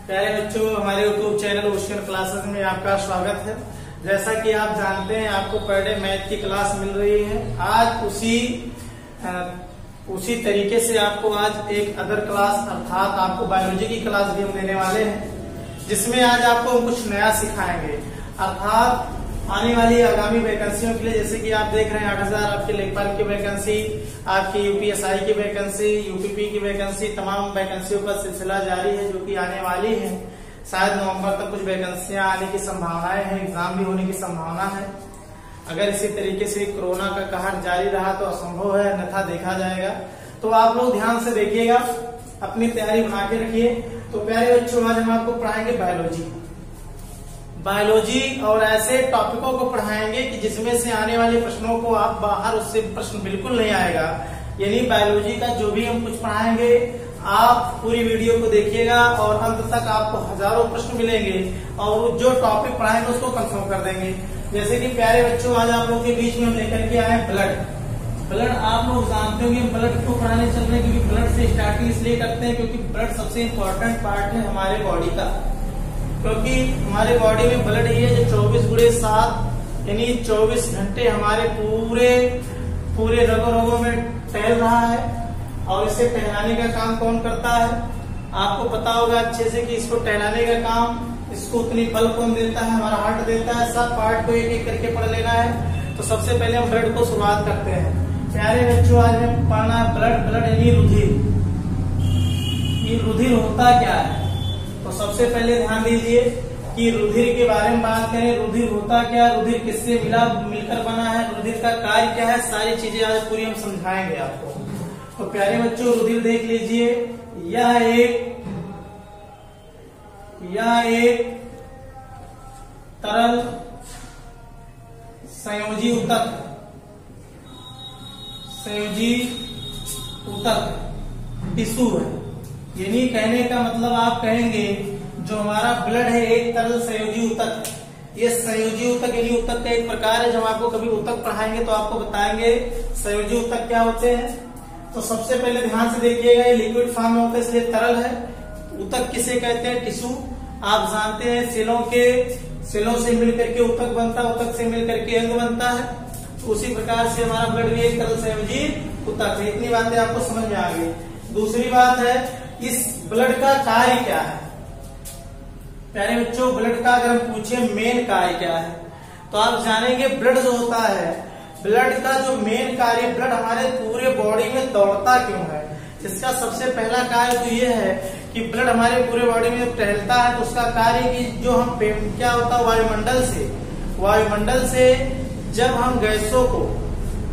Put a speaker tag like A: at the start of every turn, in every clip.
A: प्यारे बच्चों, हमारे यूट्यूब चैनल ओशियन क्लासेस में आपका स्वागत है। जैसा कि आप जानते हैं, आपको पर डे मैथ की क्लास मिल रही है। आज उसी तरीके से आपको आज एक अदर क्लास अर्थात आपको बायोलॉजी की क्लास भी हम देने वाले हैं, जिसमें आज आपको हम कुछ नया सिखाएंगे। अर्थात आने वाली आगामी वैकेंसियों के लिए, जैसे कि आप देख रहे हैं 8,000 आपके लेखपाल की वैकेंसी, आपकी यूपीएसआई की वैकेंसी, यूपीपी की वैकेंसी, तमाम वैकेंसियों का सिलसिला जारी है जो कि आने वाली है। शायद नवंबर तक कुछ वैकेंसियां आने की संभावनाएं हैं, एग्जाम भी होने की संभावना है। अगर इसी तरीके से कोरोना का कहर जारी रहा तो असंभव है, अन्यथा देखा जाएगा। तो आप लोग ध्यान से देखिएगा, अपनी तैयारी बना के रखिए। तो प्यारे बच्चों, आज हम आपको पढ़ाएंगे बायोलॉजी और ऐसे टॉपिकों को पढ़ाएंगे कि जिसमें से आने वाले प्रश्नों को आप बाहर उससे प्रश्न बिल्कुल नहीं आएगा। यानी बायोलॉजी का जो भी हम कुछ पढ़ाएंगे, आप पूरी वीडियो को देखिएगा और अंत तक आपको हजारों प्रश्न मिलेंगे और जो टॉपिक पढ़ाएंगे उसको कंफर्म कर देंगे। जैसे कि प्यारे बच्चों, आज आप लोगों के बीच में हम लेकर के आए ब्लड। आप लोग जानते होंगे ब्लड क्यों पढ़ाने चल रहे हैं, क्योंकि ब्लड से स्टार्टिंग इसलिए करते हैं क्योंकि ब्लड सबसे इम्पोर्टेंट पार्ट है हमारे बॉडी का। क्योंकि हमारे बॉडी में ब्लड ही है जो 24/7 यानी 24 घंटे हमारे पूरे रगों में टहल रहा है। और इसे टहलाने का काम कौन करता है? आपको पता होगा अच्छे से कि इसको टहलाने का काम, इसको उतनी बल कौन देता है? हमारा हार्ट देता है। सब पार्ट को एक एक करके पढ़ लेना है। तो सबसे पहले हम ब्लड को शुरुआत करते हैं। प्यारे बच्चों, आज हमें पढ़ना है ब्लड यानी रुधिर। ये रुधिर होता क्या है? तो सबसे पहले ध्यान दीजिए कि रुधिर के बारे में बात करें। रुधिर होता क्या, रुधिर किससे मिलकर बना है, रुधिर का कार्य क्या है, सारी चीजें आज पूरी हम समझाएंगे आपको। तो प्यारे बच्चों, रुधिर देख लीजिए। यह एक तरल संयोजी ऊतक टिश्यू है। यानी कहने का मतलब आप कहेंगे जो हमारा ब्लड है एक तरल संयोजी ऊतक। ये संयोजी ऊतक यानी ऊतक का एक प्रकार है। जब आपको कभी ऊतक पढ़ाएंगे तो आपको बताएंगे संयोजी ऊतक क्या होते हैं। तो सबसे पहले ध्यान से देखिएगा, ये लिक्विड फॉर्म में होता है इसलिए तरल है। ऊतक किसे कहते हैं? टिश्यू। आप जानते हैं सेलों से मिलकर के ऊतक बनता है, ऊतक से मिलकर के अंग बनता है। तो उसी प्रकार से हमारा ब्लड भी एक तरल संयोजी ऊतक है। इतनी बातें आपको समझ में आ गई। दूसरी बात है, इस ब्लड का कार्य क्या है? प्यारे बच्चों, ब्लड का अगर हम पूछे मेन कार्य क्या है तो आप जानेंगे ब्लड जो होता है, ब्लड का जो मेन कार्य, ब्लड हमारे पूरे बॉडी में दौड़ता क्यों है? इसका सबसे पहला कार्य तो ये है कि ब्लड हमारे पूरे बॉडी में टहलता है। तो उसका कार्य कि जो हम क्या होता है, वायुमंडल से जब हम गैसों को,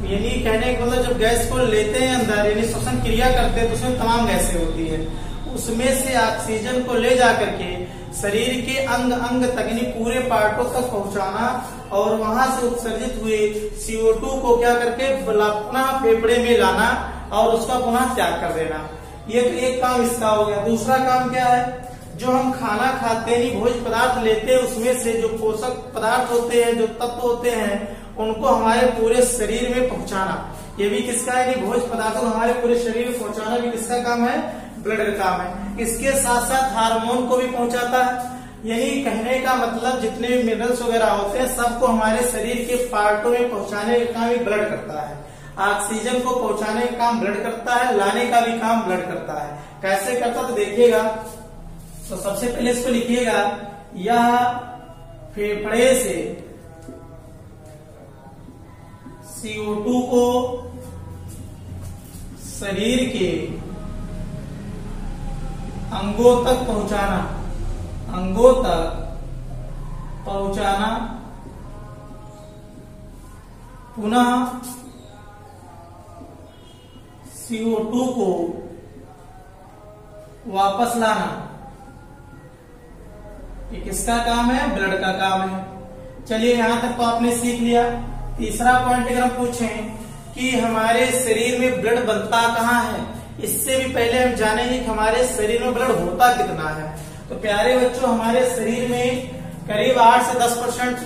A: यानी कहने का मतलब जब गैस को लेते हैं अंदर, यानी श्वसन क्रिया करते हैं तो उसमें तमाम गैसें होती है। उसमें से ऑक्सीजन को ले जाकर के शरीर के अंग तक यानी पूरे पार्टों तक पहुंचाना और वहां से उत्सर्जित हुए CO2 को क्या करके पुनः फेफड़े में लाना और उसका पुनः त्याग कर देना। ये तो एक काम इसका हो गया। दूसरा काम क्या है? जो हम खाना खाते हैं, भोज्य पदार्थ लेते हैं, उसमें से जो पोषक पदार्थ होते हैं, जो तत्व होते हैं, उनको हमारे पूरे शरीर में पहुंचाना, ये भी किसका है? भोज्य पदार्थों को हमारे पूरे शरीर में पहुंचाना भी किसका काम है? ब्लड का काम है। इसके साथ साथ हार्मोन को भी पहुंचाता है। यानी कहने का मतलब जितने भी मिनरल्स वगैरह होते हैं सबको हमारे शरीर के पार्टों में पहुंचाने का काम भी ब्लड करता है। ऑक्सीजन को पहुंचाने का काम ब्लड करता है, लाने का भी काम ब्लड करता है। कैसे करता तो देखिएगा। तो सबसे पहले इसको लिखिएगा, यह फेफड़े से CO2 को शरीर के अंगों तक पहुंचाना, पुनः CO2 को वापस लाना, ये किसका काम है? ब्लड का काम है। चलिए, यहां तक तो आपने सीख लिया। तीसरा पॉइंट अगर हम पूछें कि हमारे शरीर में ब्लड बनता कहाँ है, इससे भी पहले हम जानेंगे कि हमारे शरीर में ब्लड होता कितना है। तो प्यारे बच्चों, हमारे शरीर में करीब 8 से 10%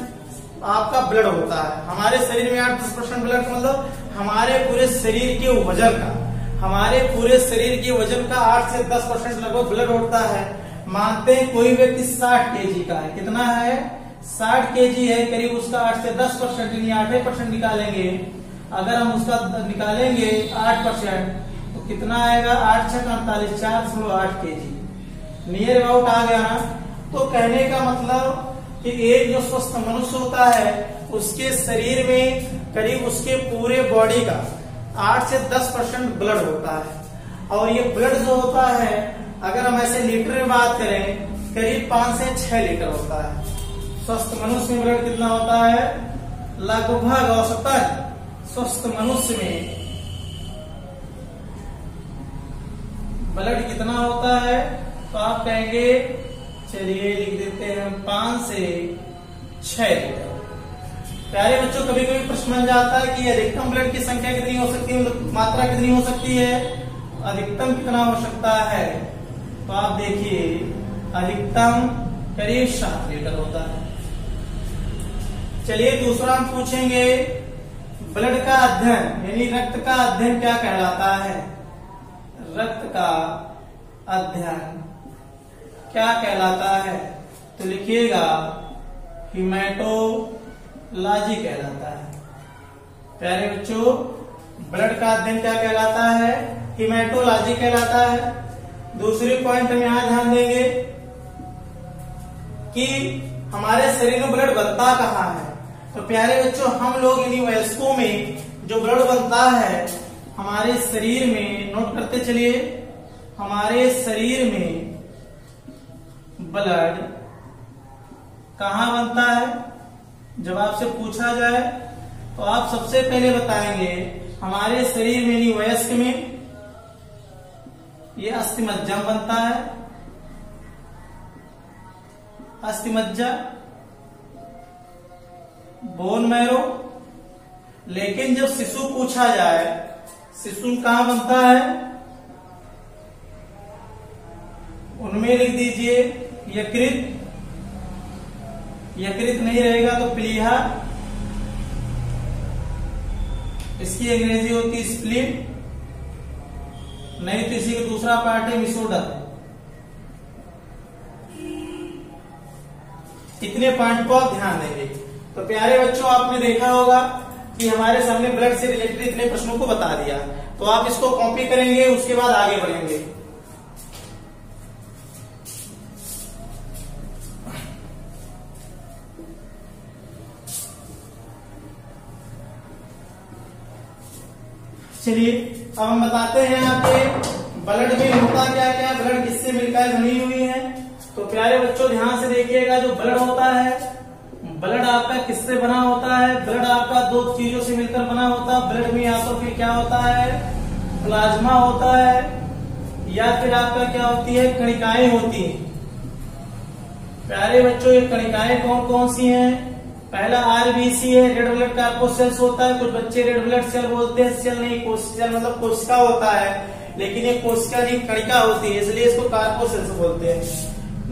A: आपका ब्लड होता है। हमारे शरीर में 8-10% ब्लड मतलब हमारे पूरे शरीर के वजन का, हमारे पूरे शरीर के वजन का 8 से 10% लगभग ब्लड होता है। मानते हैं कोई व्यक्ति 60 केजी का है, कितना है 60 केजी है, करीब उसका 8 से 10% यानी 8% निकालेंगे। अगर हम उसका निकालेंगे 8% तो कितना आएगा 8 × 48 4.8 केजी, नियर अबाउट आ गया ना। तो कहने का मतलब कि एक जो स्वस्थ मनुष्य होता है उसके शरीर में करीब उसके पूरे बॉडी का 8 से 10% ब्लड होता है, और ये ब्लड जो होता है अगर हम ऐसे लीटर में बात करें करीब 5 से 6 लीटर होता है। स्वस्थ मनुष्य में ब्लड कितना होता है, लगभग औसतन स्वस्थ मनुष्य में ब्लड कितना होता है, तो आप कहेंगे चलिए लिख देते हैं 5 से 6 लीटर। प्यारे बच्चों, कभी कभी प्रश्न बन जाता है कि अधिकतम ब्लड की संख्या कितनी हो सकती है, मतलब मात्रा कितनी हो सकती है, अधिकतम कितना हो सकता है। तो आप देखिए अधिकतम करीब 7 लीटर होता है। चलिए दूसरा हम पूछेंगे, ब्लड का अध्ययन यानी रक्त का अध्ययन क्या कहलाता है, रक्त का अध्ययन क्या कहलाता है। तो लिखिएगा हीमेटोलॉजी कहलाता है। प्यारे बच्चों, ब्लड का अध्ययन क्या कहलाता है, हीमेटोलॉजी कहलाता है। दूसरी पॉइंट हम यहां ध्यान देंगे कि हमारे शरीर में ब्लड बनता कहाँ है। तो प्यारे बच्चों, हम लोग यानी वयस्कों में जो ब्लड बनता है हमारे शरीर में, नोट करते चलिए, हमारे शरीर में ब्लड कहाँ बनता है। जब आपसे पूछा जाए तो आप सबसे पहले बताएंगे हमारे शरीर में यानी वयस्क में ये अस्थिमज्जा बनता है, अस्थिमज्जा, बोन मैरो। लेकिन जब शिशु पूछा जाए, शिशु कहां बनता है, उनमें लिख दीजिए यकृत, यकृत नहीं रहेगा तो प्लीहा, इसकी अंग्रेजी होती है स्प्लीन, नहीं तो इसी का दूसरा पार्ट है मिसोडर। इतने पॉइंट को आप ध्यान देंगे। तो प्यारे बच्चों, आपने देखा होगा कि हमारे सामने ब्लड से रिलेटेड इतने प्रश्नों को बता दिया, तो आप इसको कॉपी करेंगे, उसके बाद आगे बढ़ेंगे। चलिए अब हम बताते हैं आपके ब्लड में होता क्या क्या, ब्लड किससे मिलकर बनी हुई है। तो प्यारे बच्चों ध्यान से देखिएगा, जो ब्लड होता है, ब्लड आपका किससे बना होता है, ब्लड आपका 2 चीजों से मिलकर बना होता है। ब्लड में या तो फिर क्या होता है, प्लाज्मा होता है, या फिर आपका क्या होती है, कणिकाएं होती हैं। प्यारे बच्चों, ये कणिकाएं कौन कौन सी हैं, पहला आरबीसी है, रेड ब्लड कार्पोसेल्स होता है। कुछ बच्चे रेड ब्लड सेल बोलते हैं, सेल नहीं, सेल मतलब कोशिका होता है, लेकिन ये कोशिका नहीं कणिका होती है, इसलिए इसको कार्पोसेल्स बोलते हैं।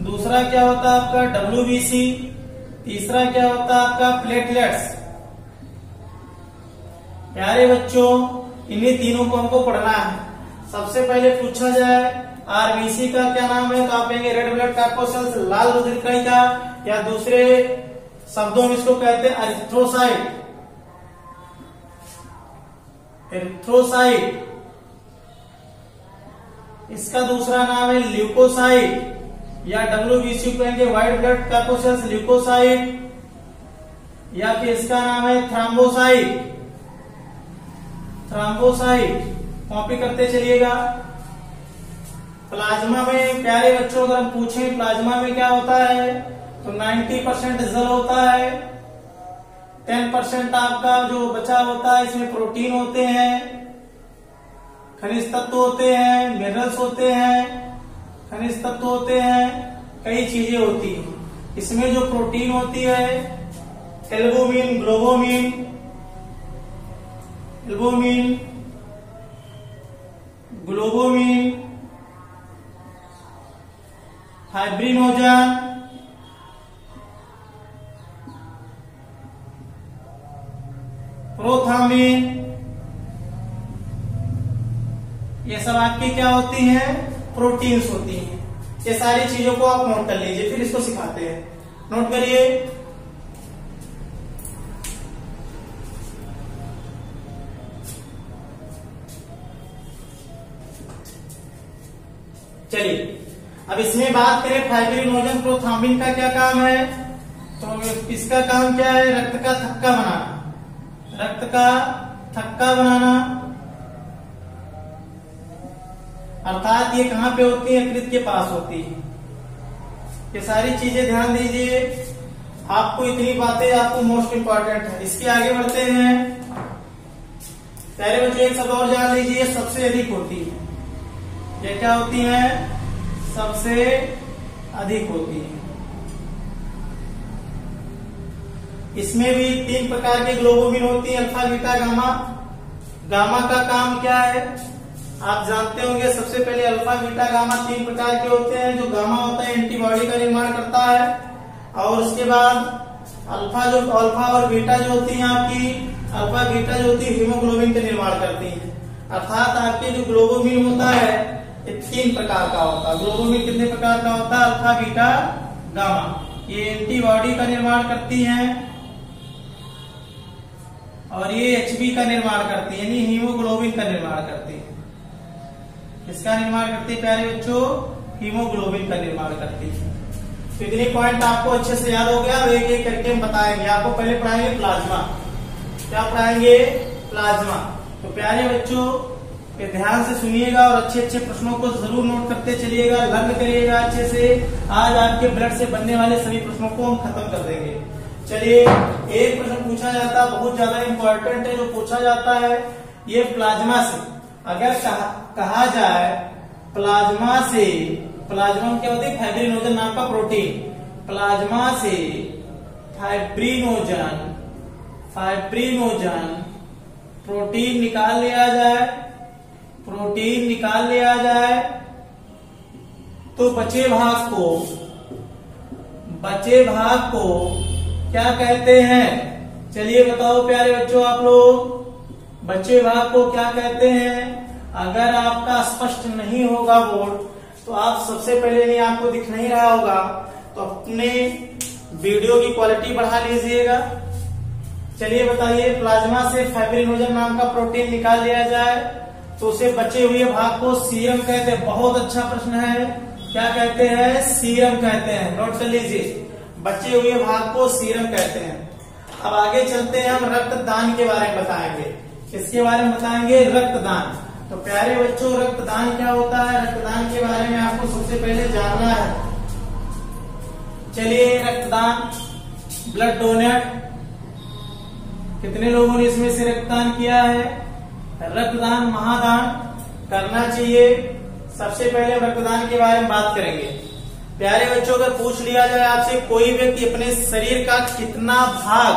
A: दूसरा क्या होता है आपका डब्ल्यूबीसी, तीसरा क्या होता है आपका प्लेटलेट्स। प्यारे बच्चों, इन्हीं तीनों को हमको पढ़ना है। सबसे पहले पूछा जाए आरबीसी का क्या नाम है, तो आप कहेंगे रेड ब्लड कार्पोसेल्स, लाल रुधिर कणिका, या दूसरे शब्दों में इसको कहते हैं एरिथ्रोसाइट, एरिथ्रोसाइट। इसका दूसरा नाम है ल्यूकोसाइट, या डब्ल्यूबीसी कहेंगे व्हाइट ब्लड कार्पोसेल्स ल्यूकोसाइट, या फिर इसका नाम है थ्रोम्बोसाइट, थ्रोम्बोसाइट। कॉपी करते चलिएगा। प्लाज्मा में प्यारे बच्चों अगर हम पूछें प्लाज्मा में क्या होता है, तो 90% जल होता है, 10% आपका जो बचा होता है इसमें प्रोटीन होते हैं, खनिज तत्व होते हैं, मिनरल्स होते हैं, खनिज तत्व होते हैं, कई चीजें होती हैं। इसमें जो प्रोटीन होती है एल्बुमिन, ग्लोबोमिन, एल्बुमिन, ग्लोबोमिन, फाइब्रिनोजन, प्रोथाम्बिन, ये सब आपकी क्या होती हैं, प्रोटीन्स होती हैं। ये सारी चीजों को आप नोट कर लीजिए, फिर इसको सिखाते हैं। नोट करिए। चलिए अब इसमें बात करें फाइब्रिनोजन प्रोथ्रोम्बिन का क्या काम है। तो इसका काम क्या है, रक्त का थक्का बनाना, रक्त का थक्का बनाना। अर्थात ये कहां पे होती है, यकृत के पास होती है। ये सारी चीजें ध्यान दीजिए, आपको इतनी बातें आपको मोस्ट इंपॉर्टेंट है। इसके आगे बढ़ते हैं। पहले बच्चों एक शब्द और जान लीजिए, सबसे अधिक होती है। ये क्या होती है, सबसे अधिक होती है। इसमें भी 3 प्रकार के ग्लोबुलिन होती है, अल्फा, बीटा, गामा। गामा का काम क्या है आप जानते होंगे। सबसे पहले अल्फा, बीटा, गामा 3 प्रकार के होते हैं। जो गामा होता है एंटीबॉडी का निर्माण करता है, और उसके बाद अल्फा और बीटा जो होती है आपकी, अल्फा बीटा जो होती है हीमोग्लोबिन का निर्माण करती है। अर्थात आपके जो ग्लोबुलिन होता है ये 3 प्रकार का होता है। ग्लोबुलिन कितने प्रकार का होता है, अल्फा, बीटा, गामा। ये एंटीबॉडी का निर्माण करती हैं और ये एचबी का निर्माण करती है, यानी हीमोग्लोबिन का निर्माण करती है। इसका निर्माण करती है प्यारे बच्चों, हीमोग्लोबिन का निर्माण करती है। तो इतने पॉइंट आपको अच्छे से याद हो गया। अब एक एक करके हम बताएंगे। आपको पहले पढ़ाएंगे प्लाज्मा। क्या पढ़ाएंगे, प्लाज्मा। तो प्यारे बच्चों ये ध्यान से सुनिएगा और अच्छे अच्छे प्रश्नों को जरूर नोट करते चलिएगा, लर्न करिएगा अच्छे से। आज आपके ब्लड से बनने वाले सभी प्रश्नों को हम खत्म कर देंगे। चलिए एक प्रश्न पूछा जाता है, बहुत ज्यादा इंपॉर्टेंट है, जो पूछा जाता है ये प्लाज्मा से। अगर कहा जाए प्लाज्मा से, प्लाज्मा क्या होती है, फाइब्रिनोजन नाम का प्रोटीन। प्लाज्मा से फाइब्रिनोजन प्रोटीन निकाल लिया जाए, प्रोटीन निकाल लिया जाए तो बचे भाग को क्या कहते हैं। चलिए बताओ प्यारे बच्चों आप लोग, बचे भाग को क्या कहते हैं। अगर आपका स्पष्ट नहीं होगा बोर्ड तो आप सबसे पहले, नहीं आपको दिख नहीं रहा होगा तो अपने वीडियो की क्वालिटी बढ़ा लीजिएगा। चलिए बताइए, प्लाज्मा से फाइब्रिनोजन नाम का प्रोटीन निकाल लिया जाए तो उसे बचे हुए भाग को सीरम कहते हैं। बहुत अच्छा प्रश्न है, क्या कहते हैं, सीरम कहते हैं। नोट कर लीजिए, बचे हुए भाग को सीरम कहते हैं। अब आगे चलते हैं, हम रक्तदान के बारे में बताएंगे। किसके बारे में बताएंगे, रक्तदान। तो प्यारे बच्चों रक्तदान क्या होता है, रक्तदान के बारे में आपको सबसे पहले जानना है। चलिए रक्तदान, ब्लड डोनेट, कितने लोगों ने इसमें से रक्तदान किया है। रक्तदान महादान करना चाहिए। सबसे पहले रक्तदान के बारे में बात करेंगे। प्यारे बच्चों अगर पूछ लिया जाए आपसे, कोई व्यक्ति अपने शरीर का कितना भाग,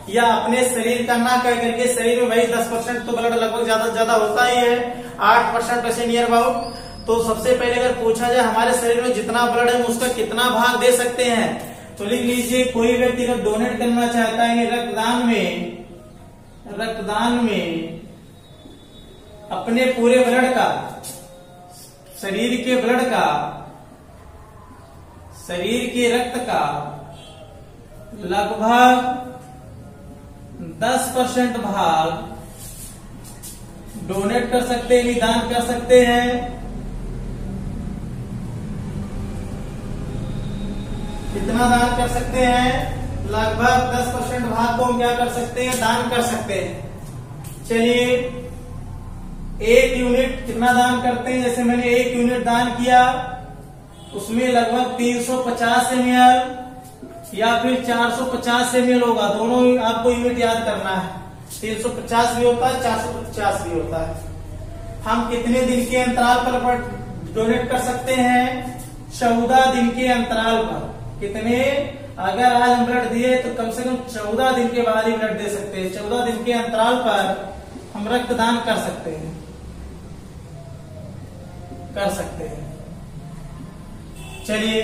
A: या अपने शरीर का ना कह करके, शरीर में भाई 10% तो ब्लड लगभग ज्यादा से ज्यादा होता ही है, 8% वैसे नियर अबाउट। तो सबसे पहले अगर पूछा जाए हमारे शरीर में जितना ब्लड है उसका कितना भाग दे सकते हैं, तो लिख लीजिए कोई व्यक्ति अगर डोनेट करना चाहता है रक्तदान में अपने पूरे ब्लड का, शरीर के ब्लड का, शरीर के रक्त का लगभग 10% भाग डोनेट कर सकते हैं, दान कर सकते हैं। कितना दान कर सकते हैं, लगभग 10% भाग को हम क्या कर सकते हैं, दान कर सकते हैं। चलिए 1 यूनिट कितना दान करते हैं, जैसे मैंने 1 यूनिट दान किया उसमें लगभग 350 ml या फिर 450 ml होगा। दोनों आपको यूनिट याद करना है, 350 भी होता है, 450 भी होता है। हम कितने दिन के अंतराल पर डोनेट कर सकते हैं, 14 दिन के अंतराल पर। कितने, अगर आज हम ब्लड दिए तो कम से कम 14 दिन के बाद ही ब्लड दे सकते हैं। 14 दिन के अंतराल पर हम रक्तदान कर सकते हैं, कर सकते हैं। चलिए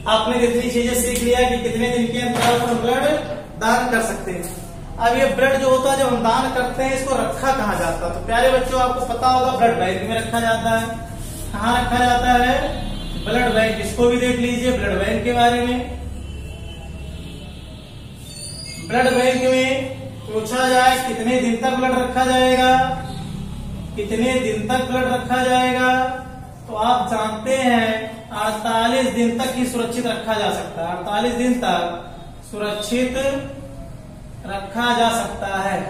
A: आपने कितनी चीजें सीख लिया कि कितने दिन के अंतराल पर ब्लड दान कर सकते हैं। अब ये ब्लड जो होता है जब हम दान करते हैं इसको रखा कहाँ जाता है, तो प्यारे बच्चों आपको पता होगा ब्लड बैंक में रखा जाता है। कहाँ रखा जाता है, ब्लड बैंक, इसको भी देख लीजिए ब्लड बैंक के बारे में। ब्लड बैंक में पूछा जाए कितने दिन तक ब्लड रखा जाएगा, कितने दिन तक ब्लड रखा जाएगा, तो आप जानते हैं 48 दिन तक ही सुरक्षित रखा जा सकता है। 48 दिन तक सुरक्षित रखा जा सकता है।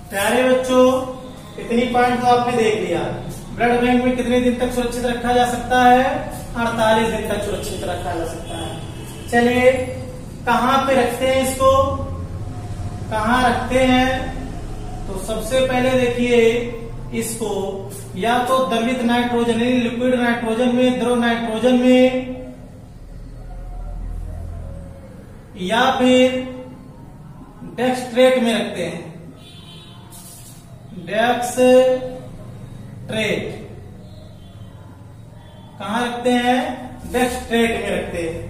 A: प्यारे बच्चों, इतनी पॉइंट तो आपने देख लिया। ब्लड बैंक में कितने दिन तक सुरक्षित रखा जा सकता है? 48 दिन तक सुरक्षित रखा जा सकता है। चलिए कहाँ पे रखते हैं इसको, कहाँ रखते हैं? तो सबसे पहले देखिए इसको या तो द्रवित नाइट्रोजन यानी लिक्विड नाइट्रोजन में, द्रव नाइट्रोजन में, या फिर डेक्सट्रेट में रखते हैं। डेक्सट्रेट कहाँ रखते हैं? डेक्सट्रेट में रखते हैं।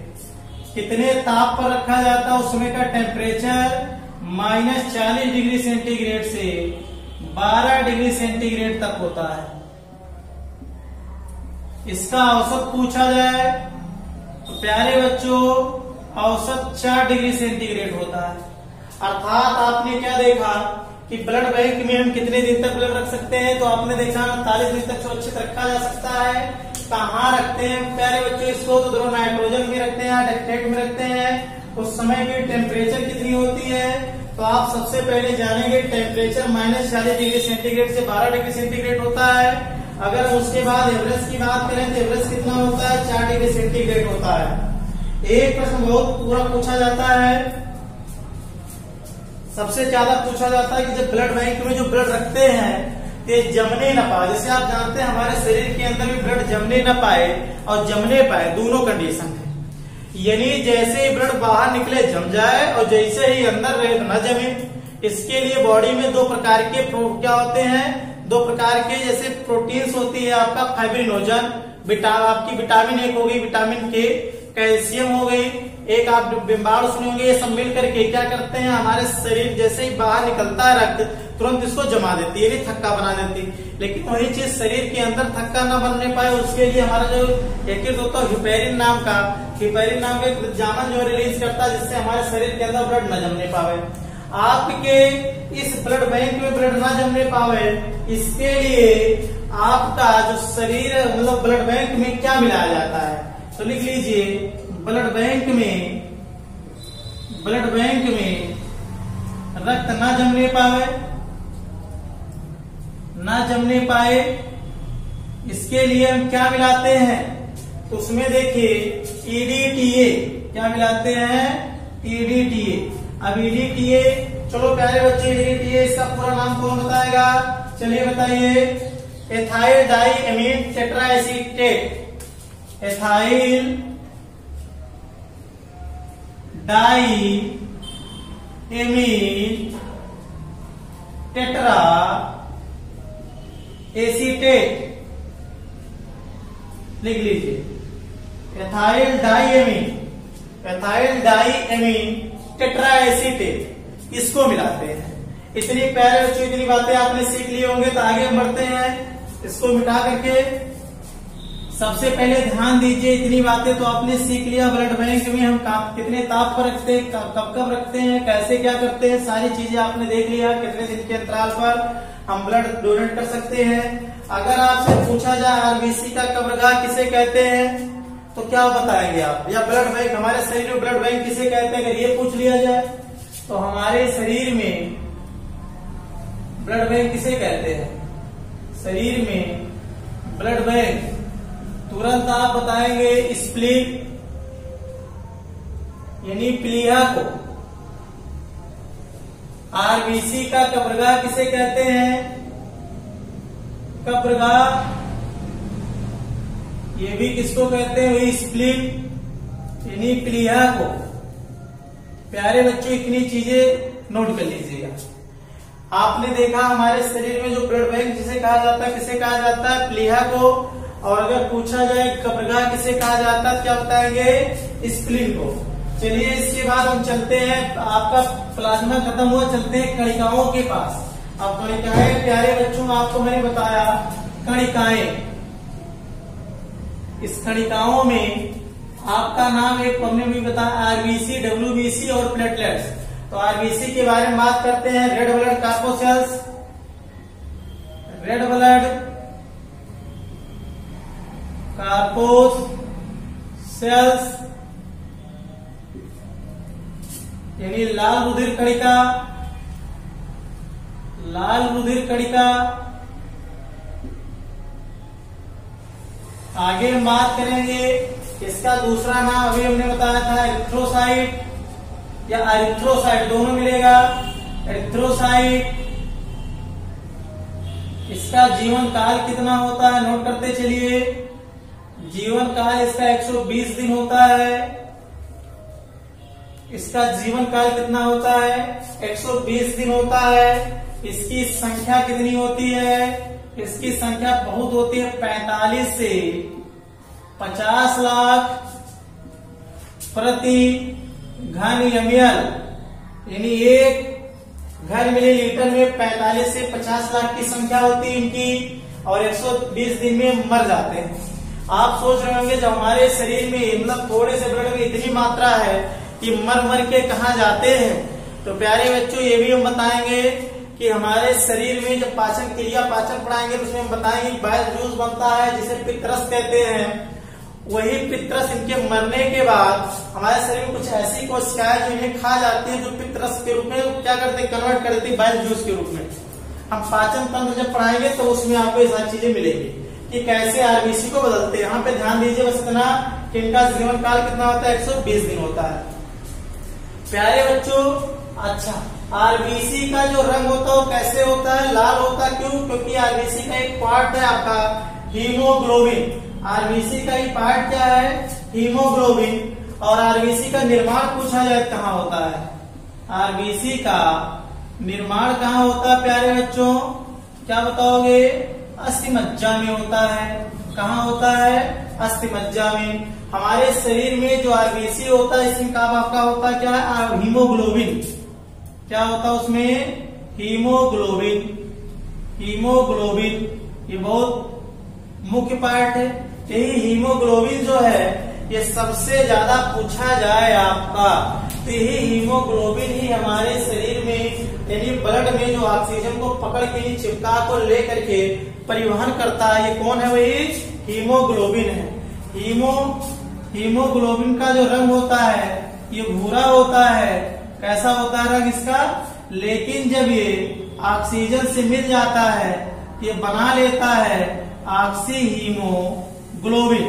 A: कितने ताप पर रखा जाता है? उसमें का टेम्परेचर -40 डिग्री सेंटीग्रेड से 12 डिग्री सेंटीग्रेड तक होता है। इसका औसत पूछा जाए तो प्यारे बच्चों औसत 4 डिग्री सेंटीग्रेड होता है। अर्थात आपने क्या देखा कि ब्लड बैंक में हम कितने दिन तक ब्लड रख सकते हैं? तो आपने देखा 48 दिन तक सुरक्षित रखा जा सकता है। कहाँ रखते हैं प्यारे बच्चों इसको? तो द्रव नाइट्रोजन में रखते हैं, डेक्सट्रेट में रखते हैं। उस समय की टेम्परेचर कितनी होती है? तो आप सबसे पहले जानेंगे टेम्परेचर -40 डिग्री सेंटीग्रेड से 12 डिग्री सेंटीग्रेड होता है। अगर उसके बाद एवरेज की बात करें तो एवरेज कितना होता है? 4 डिग्री सेंटीग्रेड होता है। एक प्रश्न बहुत पूरा पूछा जाता है, सबसे ज्यादा पूछा जाता है कि जब ब्लड बैंक में जो ब्लड रखते हैं ये जमने न पाए। जैसे आप जानते हैं हमारे शरीर के अंदर भी ब्लड जमने न पाए और जमने पाए, दोनों कंडीशन है। यानी जैसे ही ब्लड बाहर निकले जम जाए और जैसे ही अंदर रहे तो न जमे। इसके लिए बॉडी में दो प्रकार के क्या होते हैं? दो प्रकार के जैसे प्रोटीन्स होती है आपका फाइब्रिनोजन, आपकी विटामिन एक हो गई विटामिन के, कैल्शियम हो गई, एक आप बिम्बाणु सुने होंगे। ये सब मिल करके क्या करते हैं? हमारे शरीर जैसे ही बाहर निकलता है रक्त तुरंत इसको जमा देती है, यानी थक्का बना देती है। लेकिन वही चीज शरीर के अंदर थक्का न बनने पाए उसके लिए हमारा जो यकृत होता है हिपेरिन नाम का एक विजामन जो रिलीज करता है जिससे हमारे शरीर के अंदर ब्लड न जमने पावे। आपके इस ब्लड बैंक में ब्लड न जमने पावे इसके लिए आपका जो शरीर मतलब ब्लड बैंक में क्या मिलाया जाता है? तो लिख लीजिए ब्लड बैंक में रक्त ना जमने पाए इसके लिए हम क्या मिलाते हैं? तो उसमें देखिए EDTA क्या मिलाते हैं? EDTA। अब EDTA, चलो प्यारे बच्चे EDTA इसका पूरा नाम कौन बताएगा? चलिए बताइए। Ethyl di amine tetraacetate, ethyl di amine tetra acetate लिख लीजिए। एथाइल डाईएमीन टेट्राएसीटेट इसको मिलाते हैं। इतनी प्यारे बच्चों इतनी बातें आपने सीख लिए होंगे। तो आगे हम बढ़ते हैं। इसको मिटा करके सबसे पहले ध्यान दीजिए, इतनी बातें तो आपने सीख लिया। ब्लड बैंक में हम कितने ताप पर रखते हैं, कब रखते हैं, कैसे क्या करते हैं, सारी चीजें आपने देख लिया। कितने दिन के अंतराल पर हम ब्लड डोनेट कर सकते हैं। अगर आपसे पूछा जाए आरबीसी का कब्रगाह किसे कहते हैं तो क्या बताएंगे आप? या ब्लड बैंक हमारे शरीर में ब्लड बैंक किसे कहते हैं? अगर ये पूछ लिया जाए तो हमारे शरीर में ब्लड बैंक किसे कहते हैं? शरीर में ब्लड बैंक तुरंत आप बताएंगे स्प्लीन यानी प्लीहा को। आरबीसी का कब्रगाह किसे कहते हैं? कब्रगाह ये भी किसको कहते हैं? वही स्प्लीन यानी प्लीहा को। प्यारे बच्चों इतनी चीजें नोट कर लीजिएगा। आपने देखा हमारे शरीर में जो ब्लड बैंक जिसे कहा जाता है किसे कहा जाता है? प्लीहा को। और अगर पूछा जाए कब्रगाह किसे कहा जाता है क्या बताएंगे? स्प्लीन को। चलिए इसके बाद हम चलते हैं, आपका प्लाज्मा खत्म हुआ, चलते हैं कणिकाओं के पास। अब कणिकाएं प्यारे बच्चों आपको मैंने बताया कणिकाएं, इस कणिकाओं में आपका नाम एक हमने भी बताया आरबीसी, डब्ल्यूबीसी और प्लेटलेट्स। तो आरबीसी के बारे में बात करते हैं। रेड ब्लड कार्पोसेल्स, रेड ब्लड कार्पोसेल्स यानी लाल रुधिर कणिका, लाल रुधिर कणिका। आगे हम बात करेंगे इसका दूसरा नाम अभी हमने बताया था एरिथ्रोसाइट या एरिथ्रोसाइट, दोनों मिलेगा, एरिथ्रोसाइट। इसका जीवन काल कितना होता है नोट करते चलिए। जीवन काल इसका 120 दिन होता है। इसका जीवन काल कितना होता है? 120 दिन होता है। इसकी संख्या कितनी होती है? इसकी संख्या बहुत होती है, 45 से 50 लाख प्रति घन ml, यानी एक घन मिलीलीटर में 45 से 50 लाख की संख्या होती है इनकी, और 120 दिन में मर जाते हैं। आप सोच रहे होंगे जब हमारे शरीर में मतलब थोड़े से ब्लड में इतनी मात्रा है कि मर मर के कहाँ जाते हैं। तो प्यारे बच्चों ये भी हम बताएंगे कि हमारे शरीर में जब पाचन क्रिया पाचन पढ़ाएंगे तो उसमें हम बताएंगे बाइल जूस बनता है जिसे पित्तरस कहते हैं। वही पित्तरस इनके मरने के बाद हमारे शरीर में कुछ ऐसी कोशिकाएं जो इन्हें खा जाती है, जो पित्तरस के रूप में क्या करते हैं, कन्वर्ट कर देती है बाइल जूस के रूप में। हम पाचन तंत्र जब पढ़ाएंगे तो उसमें आपको ये सारी चीजें मिलेंगी कि कैसे आरबीसी को बदलते हैं। यहाँ पे ध्यान दीजिए बस इतना कि इनका जीवन काल कितना होता है, 120 दिन होता है। प्यारे बच्चों, अच्छा आरबीसी का जो रंग होता है वो कैसे होता है? लाल होता है। क्यों? क्योंकि आरबीसी का एक पार्ट है आपका हीमोग्लोबिन। आरबीसी का एक पार्ट क्या है? हीमोग्लोबिन। और आरबीसी का निर्माण पूछा जाए कहाँ होता है? आरबीसी का निर्माण कहाँ होता है प्यारे बच्चों? क्या बताओगे? अस्थिमज्जा में होता है। कहाँ होता है? अस्थिमज्जा में। हमारे शरीर में जो आरबीसी होता है इसमें काम आपका होता है क्या है? हीमोग्लोबिन। क्या होता है उसमें? हीमोग्लोबिन। हीमोग्लोबिन ये बहुत मुख्य पार्ट है। यही हीमोग्लोबिन जो है ये सबसे ज्यादा पूछा जाए आपका, तो यही हीमोग्लोबिन ही हमारे शरीर में यानी ब्लड में जो ऑक्सीजन को पकड़ के चिपका को लेकर के परिवहन करता है। ये कौन है? वही हीमोग्लोबिन है। हीमोग्लोबिन का जो रंग होता है ये भूरा होता है। कैसा होता है रंग इसका? लेकिन जब ये ऑक्सीजन से मिल जाता है ये बना लेता है ऑक्सी हीमोग्लोबिन।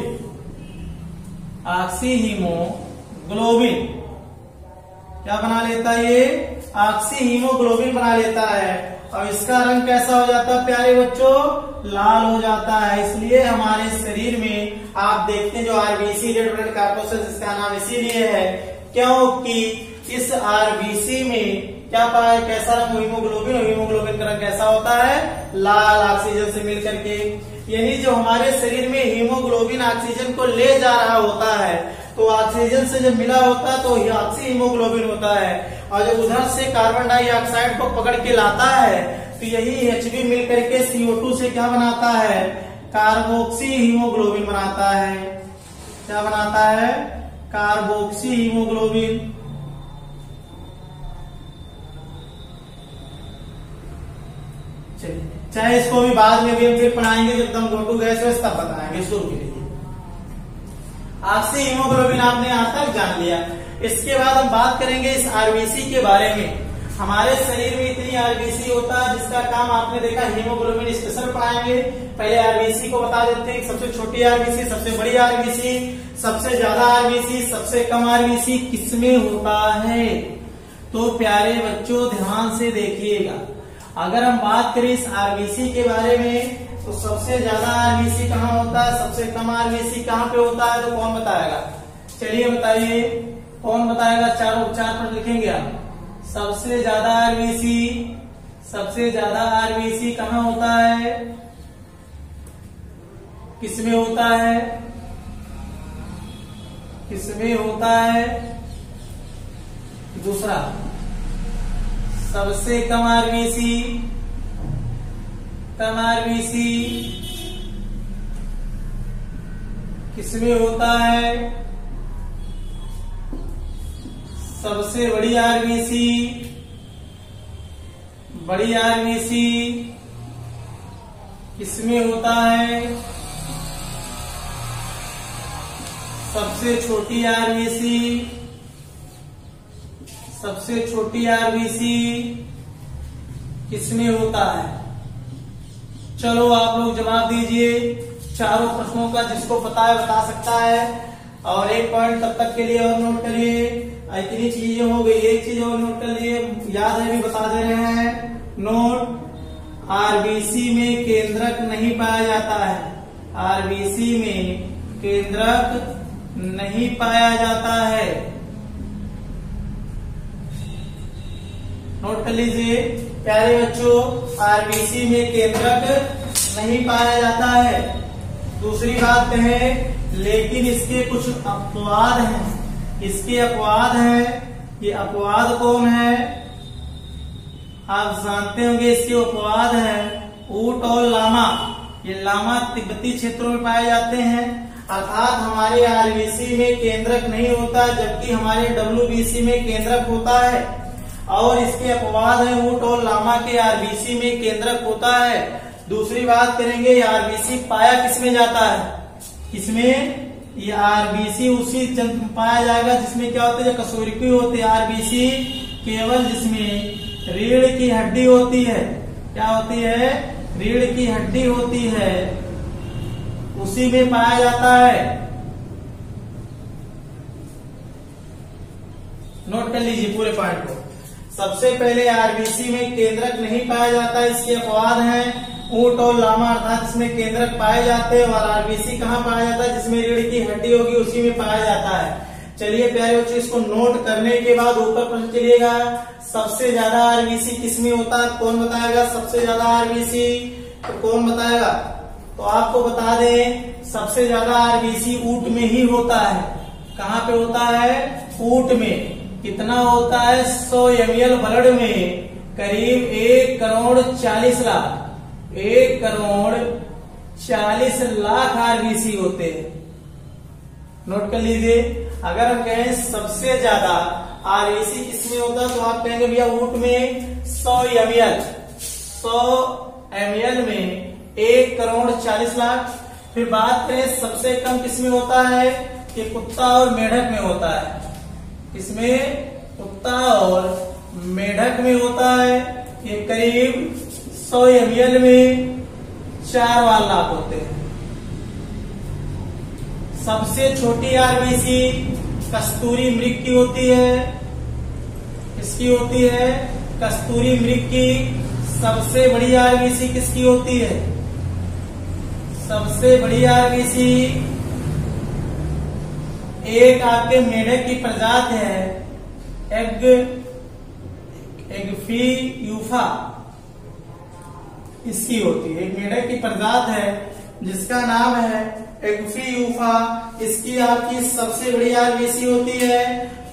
A: ऑक्सी हीमोग्लोबिन क्या बना लेता है? ये ऑक्सी हीमोग्लोबिन बना लेता है। और इसका रंग कैसा हो जाता है प्यारे बच्चों? लाल हो जाता है। इसलिए हमारे शरीर में आप देखते हैं जो आरबीसी रेड ब्लड कार्पोसेल्स, इसका नाम इसीलिए है क्योंकि इस आरबीसी में क्या पाया? कैसा रंग? हीमोग्लोबिन। और हीमोग्लोबिन का रंग कैसा होता है? लाल, ऑक्सीजन से मिलकर के। यानी जो हमारे शरीर में हीमोग्लोबिन ऑक्सीजन को ले जा रहा होता है तो ऑक्सीजन से जब मिला होता है तो ऑक्सी हीमोग्लोबिन होता है। और जब उधर से कार्बन डाइऑक्साइड को पकड़ के लाता है तो यही Hb मिलकर के CO2 से क्या बनाता है? कार्बोक्सी हीमोग्लोबिन बनाता है। क्या बनाता है? Carboxy haemoglobin. चाहे इसको भी बाद में भी हम फिर पढ़ाएंगे जब तुम गो टू गैस तब बताएंगे शुरू के लिए। ऑक्सी हीमोग्लोबिन आपने यहां तक जान लिया। इसके बाद हम बात करेंगे इस आरबीसी के बारे में। हमारे शरीर में इतनी आरबीसी होता है जिसका काम आपने देखा हीमोग्लोबिन स्पेशल पढ़ाएंगे। पहले आरबीसी को बता देते हैं, सबसे छोटी आरबीसी, सबसे बड़ी आरबीसी, सबसे ज्यादा आरबीसी, सबसे कम आरबीसी किसमें होता है। तो प्यारे बच्चों ध्यान से देखिएगा, अगर हम बात करें इस आरबीसी के बारे में तो सबसे ज्यादा आरबीसी कहाँ होता है, सबसे कम आरबीसी कहाँ पे होता है, तो कौन बताएगा? चलिए बताइए, कौन बताएगा? चारों चार पर लिखेंगे आप। सबसे ज्यादा आरबीसी, सबसे ज्यादा आरबीसी कहाँ होता है, किसमें होता है, किसमें होता है? दूसरा सबसे कम आरबीसी, कम आरबीसी किसमें होता है? सबसे बड़ी आरबीसी, बड़ी आरबीसी किसमें होता है? सबसे छोटी आरबीसी, सबसे छोटी आरबीसी किसमें होता है? चलो आप लोग जवाब दीजिए चारों प्रश्नों का, जिसको पता है बता सकता है। और एक पॉइंट तब तक के लिए और नोट करिए। इतनी चीजें हो गई, एक चीज और नोट कर लिए, याद है भी बता दे रहे हैं। नोट, आरबीसी में केंद्रक नहीं पाया जाता है, आरबीसी में केंद्रक नहीं पाया जाता है। नोट कर लीजिए प्यारे बच्चों, आरबीसी में केंद्रक नहीं पाया जाता है। दूसरी बात कहें, लेकिन इसके कुछ अपवाद हैं, इसके अपवाद हैं। ये अपवाद कौन है? आप जानते होंगे इसके अपवाद हैं ऊंट और लामा। ये लामा तिब्बती क्षेत्रों में पाए जाते हैं, अर्थात हमारे आरबीसी में केंद्रक नहीं होता, जबकि हमारे डब्ल्यूबीसी में केंद्रक होता है। और इसके अपवाद है ऊंट और लामा के आरबीसी में केंद्रक होता है। दूसरी बात करेंगे, आरबीसी पाया किसमें जाता है? इसमें ये आरबीसी उसी जंतु में पाया जाएगा जिसमें क्या होते हैं? कशेरुकी होते हैं। आरबीसी केवल जिसमें रीढ़ की हड्डी होती है, क्या होती है? रीढ़ की हड्डी होती है, उसी में पाया जाता है। नोट कर लीजिए पूरे पॉइंट को। सबसे पहले आरबीसी में केंद्रक नहीं पाया जाता, इसके अपवाद हैं ऊंट और लामा, अर्थात इसमें केंद्रक पाए जाते हैं। और आरबीसी कहाँ पाया जाता है? जिसमें रीढ़ की हड्डी होगी उसी में पाया जाता है। चलिए प्यारे बच्चों, इसको नोट करने के बाद ऊपर प्रश्न चलिएगा, सबसे ज्यादा आरबीसी किसमें होता है? कौन बताएगा सबसे ज्यादा आरबीसी? तो कौन बताएगा? तो आपको बता दें, सबसे ज्यादा आरबीसी ऊंट में ही होता है। कहाँ पे होता है? ऊंट में। कितना होता है? 100 ml ब्लड में करीब 1 करोड़ 40 लाख, 1 करोड़ 40 लाख आरबीसी होते हैं। नोट कर लीजिए। अगर हम कहें सबसे ज्यादा आरबीसी किसमें होता है, तो आप कहेंगे भैया ऊंट में 100 ml में 1 करोड़ 40 लाख। फिर बात करें सबसे कम किसमें होता है, कि कुत्ता और मेढक में होता है। इसमें कुत्ता और मेढक में होता है, ये करीब 100 ml में 4 लाख होते हैं। सबसे छोटी आरबीसी कस्तूरी मृग की होती है, किसकी होती है? कस्तूरी मृग की। सबसे बड़ी आरबीसी किसकी होती है? सबसे बड़ी आरबीसी एक आपके मेढक की प्रजाति है, एगफी यूफा, इसकी होती है। एक मेढक की प्रजाति है जिसका नाम है एगफी यूफा, इसकी आपकी सबसे बड़ी आरबीसी होती है।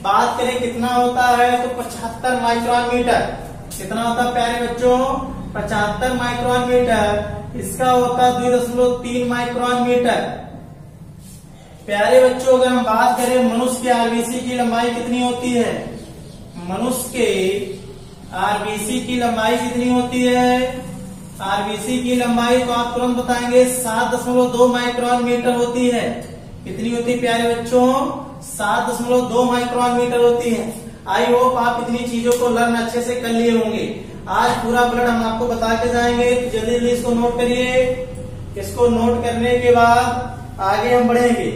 A: बात करें कितना होता है, तो 75 माइक्रोन मीटर। कितना होता है प्यारे बच्चों? 75 माइक्रोन मीटर। इसका होता है 2.3 माइक्रोन मीटर। प्यारे बच्चों, अगर हम बात करें मनुष्य की आरबीसी की लंबाई कितनी होती है? मनुष्य के आरबीसी की लंबाई कितनी होती है? आरबीसी की लंबाई तो आप तुरंत बताएंगे 7.2 माइक्रोन मीटर होती है। कितनी होती है प्यारे बच्चों? 7.2 माइक्रोन मीटर होती है। आई होप आप इतनी चीजों को लर्न अच्छे से कर लिए होंगे। आज पूरा ब्लड हम आपको बता के जाएंगे, तो जल्दी जल्दी इसको नोट करिए। इसको नोट करने के बाद आगे हम बढ़ेंगे।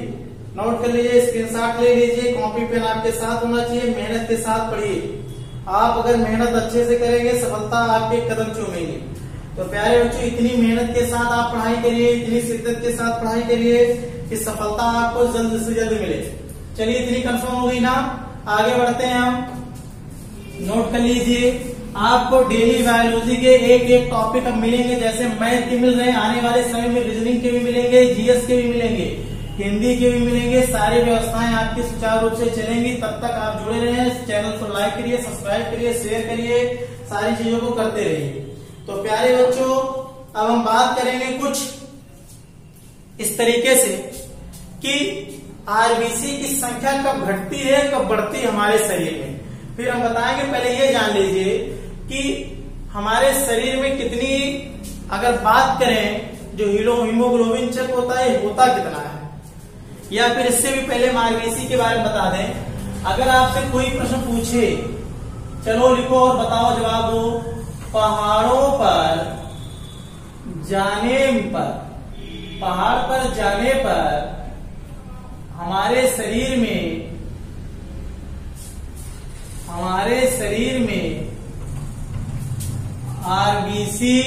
A: नोट कर लीजिए, स्क्रीनशॉट ले लीजिए, कॉपी पेन आपके साथ होना चाहिए, मेहनत के साथ पढ़िए। आप अगर मेहनत अच्छे से करेंगे, सफलता आपके कदम चूमेगी। तो प्यारे बच्चों, इतनी मेहनत के साथ आप पढ़ाई करिए, इतनी शिद्दत के साथ पढ़ाई करिए कि सफलता आपको जल्द से जल्द मिले। चलिए, इतनी कंफर्म हो गई ना, आगे बढ़ते हैं हम। नोट कर लीजिए, आपको डेली बायोलॉजी के एक एक टॉपिक अब मिलेंगे, जैसे मैथ के मिल रहे हैं, आने वाले समय में रीजनिंग के भी मिलेंगे, जीएस के भी मिलेंगे, हिंदी के भी मिलेंगे। सारी व्यवस्थाएं आपकी सुचारू रूप से चलेंगी। तब तक आप जुड़े रहें, चैनल को लाइक करिए, सब्सक्राइब करिए, शेयर करिए, सारी चीजों को करते रहिए। तो प्यारे बच्चों, अब हम बात करेंगे कुछ इस तरीके से कि आरबीसी की संख्या कब घटती है कब बढ़ती है हमारे शरीर में। फिर हम बताएंगे, पहले ये जान लीजिए कि हमारे शरीर में कितनी, अगर बात करें जो हीमोग्लोबिन चेक होता है होता कितना है, या फिर इससे भी पहले हम आरबीसी के बारे में बता दें। अगर आपसे कोई प्रश्न पूछे, चलो लिखो और बताओ, जवाब दो। पहाड़ों पर जाने पर, पहाड़ पर जाने पर हमारे शरीर में आरबीसी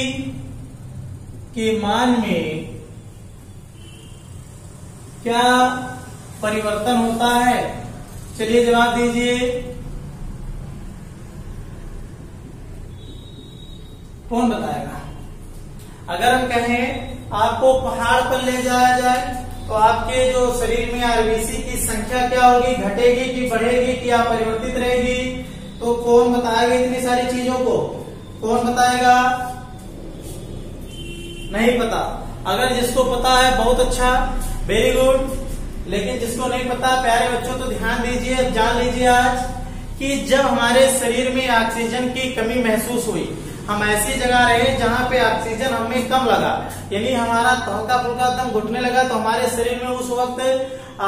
A: के मान में क्या परिवर्तन होता है? चलिए जवाब दीजिए। कौन बताएगा? अगर हम कहें आपको पहाड़ पर ले जाया जाए तो आपके जो शरीर में आरबीसी की संख्या क्या होगी, घटेगी कि बढ़ेगी कि या परिवर्तित रहेगी? तो कौन बताएगा इतनी सारी चीजों को? कौन बताएगा? नहीं पता। अगर जिसको पता है बहुत अच्छा, वेरी गुड, लेकिन जिसको नहीं पता, प्यारे बच्चों तो ध्यान दीजिए, जान लीजिए आज कि जब हमारे शरीर में ऑक्सीजन की कमी महसूस हुई, हम ऐसी जगह रहे जहां पे ऑक्सीजन हमें कम लगा, यानी हमारा हल्का फुल्का दम घुटने लगा, तो हमारे शरीर में उस वक्त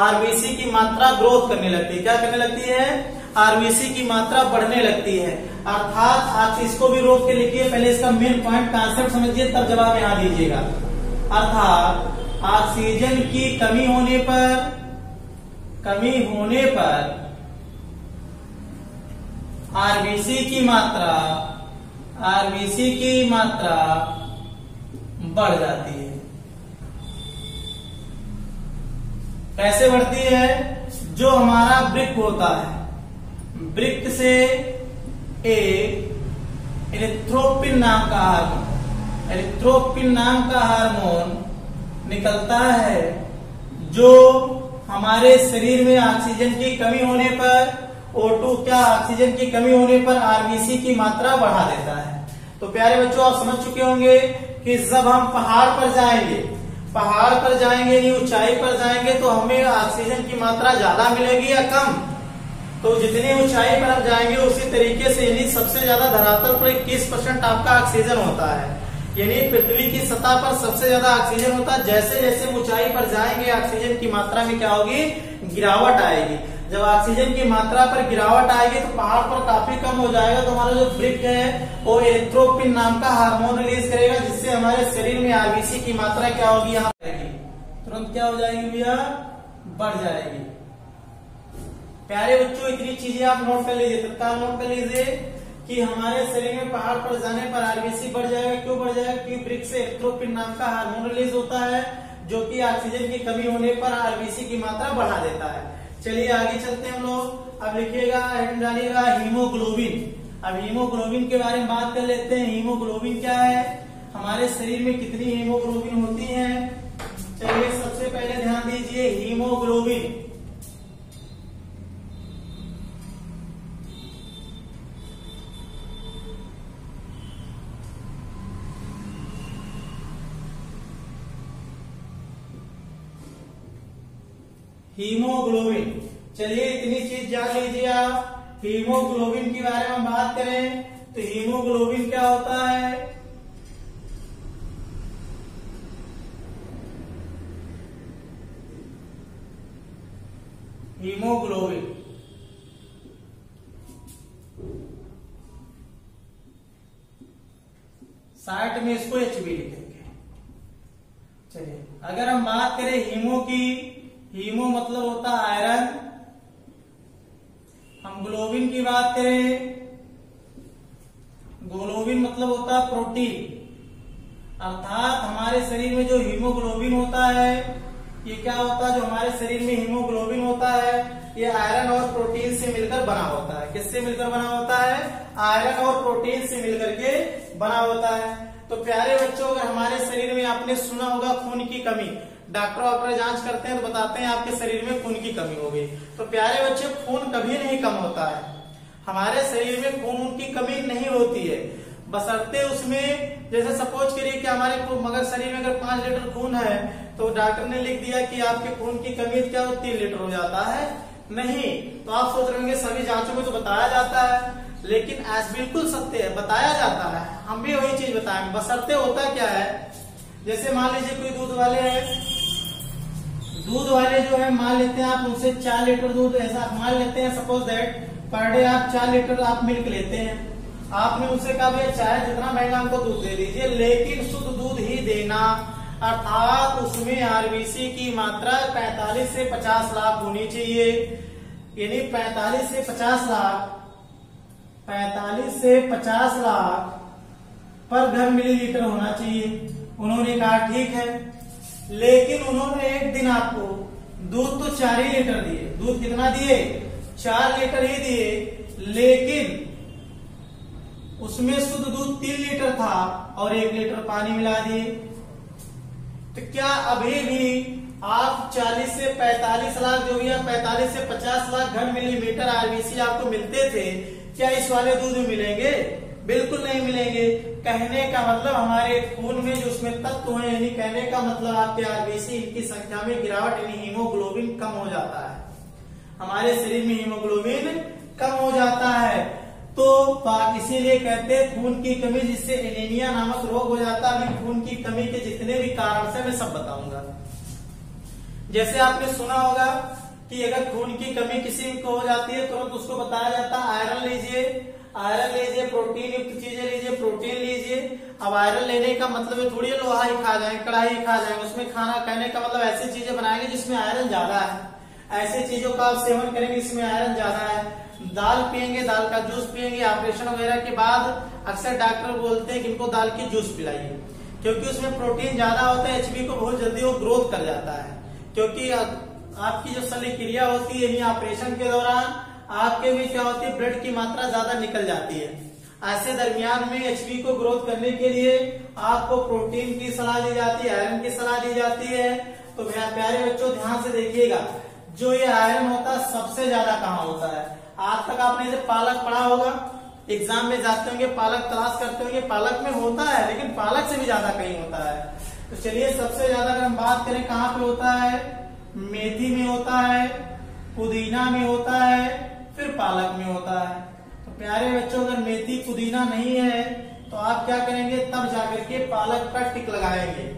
A: आरबीसी की मात्रा ग्रोथ करने लगती है। क्या करने लगती है? आरबीसी की मात्रा बढ़ने लगती है। अर्थात आप इसको भी रोक के लिखिए, पहले इसका मेन पॉइंट कांसेप्ट समझिए, तब जवाब यहां दीजिएगा। अर्थात ऑक्सीजन की कमी होने पर आरबीसी की मात्रा बढ़ जाती है। कैसे बढ़ती है? जो हमारा वृक्क होता है, वृक्क से एरिथ्रोपिन नाम का हार्मोन निकलता है, जो हमारे शरीर में ऑक्सीजन की कमी होने पर O2 क्या ऑक्सीजन की कमी होने पर आरबीसी की मात्रा बढ़ा देता है। तो प्यारे बच्चों आप समझ चुके होंगे कि जब हम पहाड़ पर जाएंगे यानी ऊंचाई पर जाएंगे तो हमें ऑक्सीजन की मात्रा ज्यादा मिलेगी या कम? तो जितनी ऊंचाई पर हम जाएंगे उसी तरीके से, यानी सबसे ज्यादा धरातल पर 21% आपका ऑक्सीजन होता है, यानी पृथ्वी की सतह पर सबसे ज्यादा ऑक्सीजन होता है। जैसे जैसे ऊंचाई पर जाएंगे ऑक्सीजन की मात्रा में क्या होगी? गिरावट आएगी। जब ऑक्सीजन की मात्रा पर गिरावट आएगी तो पहाड़ पर काफी कम हो जाएगा, तो हमारा जो वृक्क है वो एरिथ्रोपिन नाम का हार्मोन रिलीज करेगा, जिससे हमारे शरीर में आरबीसी की मात्रा क्या होगी? यहाँ तुरंत क्या हो जाएगी भैया? बढ़ जाएगी। प्यारे बच्चों इतनी चीजें आप नोट कर लीजिए, तत्काल नोट कर लीजिए कि हमारे शरीर में पहाड़ पर जाने पर आरबीसी बढ़ जाएगा। क्यों बढ़ जाएगा? क्योंकि वृक्क से एरिथ्रोपिन नाम का हार्मोन रिलीज होता है, जो कि ऑक्सीजन की कमी होने पर आरबीसी की मात्रा बढ़ा देता है। चलिए आगे चलते हैं हम लोग। अब लिखिएगा, जानिएगा हीमोग्लोबिन। अब हीमोग्लोबिन के बारे में बात कर लेते हैं। हीमोग्लोबिन क्या है? हमारे शरीर में कितनी हीमोग्लोबिन होती है? चलिए सबसे पहले ध्यान दीजिए, हीमोग्लोबिन चलिए इतनी चीज जान लीजिए आप। हीमोग्लोबिन के बारे में बात करें तो हीमोग्लोबिन क्या होता है? हीमोग्लोबिन साइट में इसको एच बी लिखेंगे। चलिए अगर हम बात करें हीमो की, हीमो मतलब होता है आयरन, हम ग्लोबिन की बात करें, ग्लोबिन मतलब होता है प्रोटीन। अर्थात हमारे शरीर में जो हीमोग्लोबिन होता है, ये क्या होता है? जो हमारे शरीर में हीमोग्लोबिन होता है ये आयरन और प्रोटीन से मिलकर बना होता है। किससे मिलकर बना होता है? आयरन और प्रोटीन से मिलकर के बना होता है। तो प्यारे बच्चों, अगर हमारे शरीर में आपने सुना होगा खून की कमी, डॉक्टर जांच करते हैं तो बताते हैं आपके शरीर में खून की कमी हो गई। तो प्यारे बच्चे, खून कभी नहीं कम होता है, हमारे शरीर में खून की कमी नहीं होती है, बशर्ते उसमें जैसे सपोज करिए कि हमारे मगर शरीर में अगर 5 लीटर खून है तो डॉक्टर ने लिख दिया कि आपके खून की कमी क्या हो 3 लीटर हो जाता है, नहीं। तो आप सोच रहे होंगे सभी जांचों में तो बताया जाता है, लेकिन ऐसा बिल्कुल सत्य है, बताया जाता है। हम भी वही चीज बताएंगे। बशर्ते होता क्या है, जैसे मान लीजिए कोई दूध वाले हैं, दूध वाले जो है मान लेते हैं आप उनसे 4 लीटर दूध ऐसा मान लेते हैं, सपोज दैट पर डे आप 4 लीटर आप मिल्क लेते हैं। आपने उनसे कहा भैया चाहे जितना महंगा हमको दूध दे दीजिए लेकिन शुद्ध दूध ही देना, अर्थात उसमें आरबीसी की मात्रा 45 से 50 लाख होनी चाहिए, यानी 45 से 50 लाख 45 से 50 लाख पर घन मिलीलीटर होना चाहिए। उन्होंने कहा ठीक है, लेकिन उन्होंने एक दिन आपको दूध तो 4 ही लीटर दिए, दूध कितना दिए 4 लीटर ही दिए, लेकिन उसमें शुद्ध दूध 3 लीटर था और 1 लीटर पानी मिला दिए। तो क्या अभी भी आप 40 से 45 लाख जो भी 45 से 50 लाख घन मिलीमीटर आरबीसी आपको मिलते थे, क्या इस वाले दूध में मिलेंगे? बिल्कुल नहीं मिलेंगे। कहने का मतलब हमारे खून में जो उसमें तत्व है, यानी कहने का मतलब आपके आरबीसी की संख्या में गिरावट यानी हीमोग्लोबिन कम हो जाता है, हमारे शरीर में हीमोग्लोबिन कम हो जाता है। तो इसीलिए कहते हैं खून की कमी, जिससे एनीमिया नामक रोग हो जाता है। अभी खून की कमी के जितने भी कारण से मैं सब बताऊंगा। जैसे आपने सुना होगा कि अगर खून की कमी किसी को हो जाती है तुरंत उसको बताया जाता है आयरन लीजिए, आयरन लीजिए, प्रोटीन युक्त चीजें लीजिए, प्रोटीन लीजिए। अब आयरन लेने का मतलब है थोड़ी लोहा ही खा जाए, कढ़ाई खा जाए, उसमें खाना कहने का मतलब ऐसी चीजें बनाएंगे जिसमें आयरन ज्यादा है, ऐसी चीजों का आप सेवन करेंगे जिसमें आयरन ज्यादा है। दाल पियेंगे, दाल का जूस पियेंगे, ऑपरेशन वगैरह के बाद अक्सर डॉक्टर बोलते हैं कि इनको दाल की जूस पिलाइए, क्योंकि उसमें प्रोटीन ज्यादा होता है, एचबी को बहुत जल्दी वो ग्रोथ कर जाता है। क्योंकि आपकी जो शल्य क्रिया होती है, यानी ऑपरेशन के दौरान आपके भी क्या होती है ब्लड की मात्रा ज्यादा निकल जाती है। ऐसे दरमियान में एचबी को ग्रोथ करने के लिए आपको प्रोटीन की सलाह दी जाती है, आयरन की सलाह दी जाती है। तो प्यारे बच्चों ध्यान से देखिएगा, जो ये आयरन होता है सबसे ज्यादा कहाँ होता है? आज तक आपने जब पालक पढ़ा होगा, एग्जाम में जाते होंगे, पालक तलाश करते होंगे, पालक में होता है, लेकिन पालक से भी ज्यादा कहीं होता है। तो चलिए सबसे ज्यादा अगर हम बात करें कहाँ पे होता है, मेथी में होता है, पुदीना में होता है, फिर पालक में होता है। तो प्यारे बच्चों अगर मेथी पुदीना नहीं है तो आप क्या करेंगे, तब जाकर के पालक पर टिक लगाएंगे।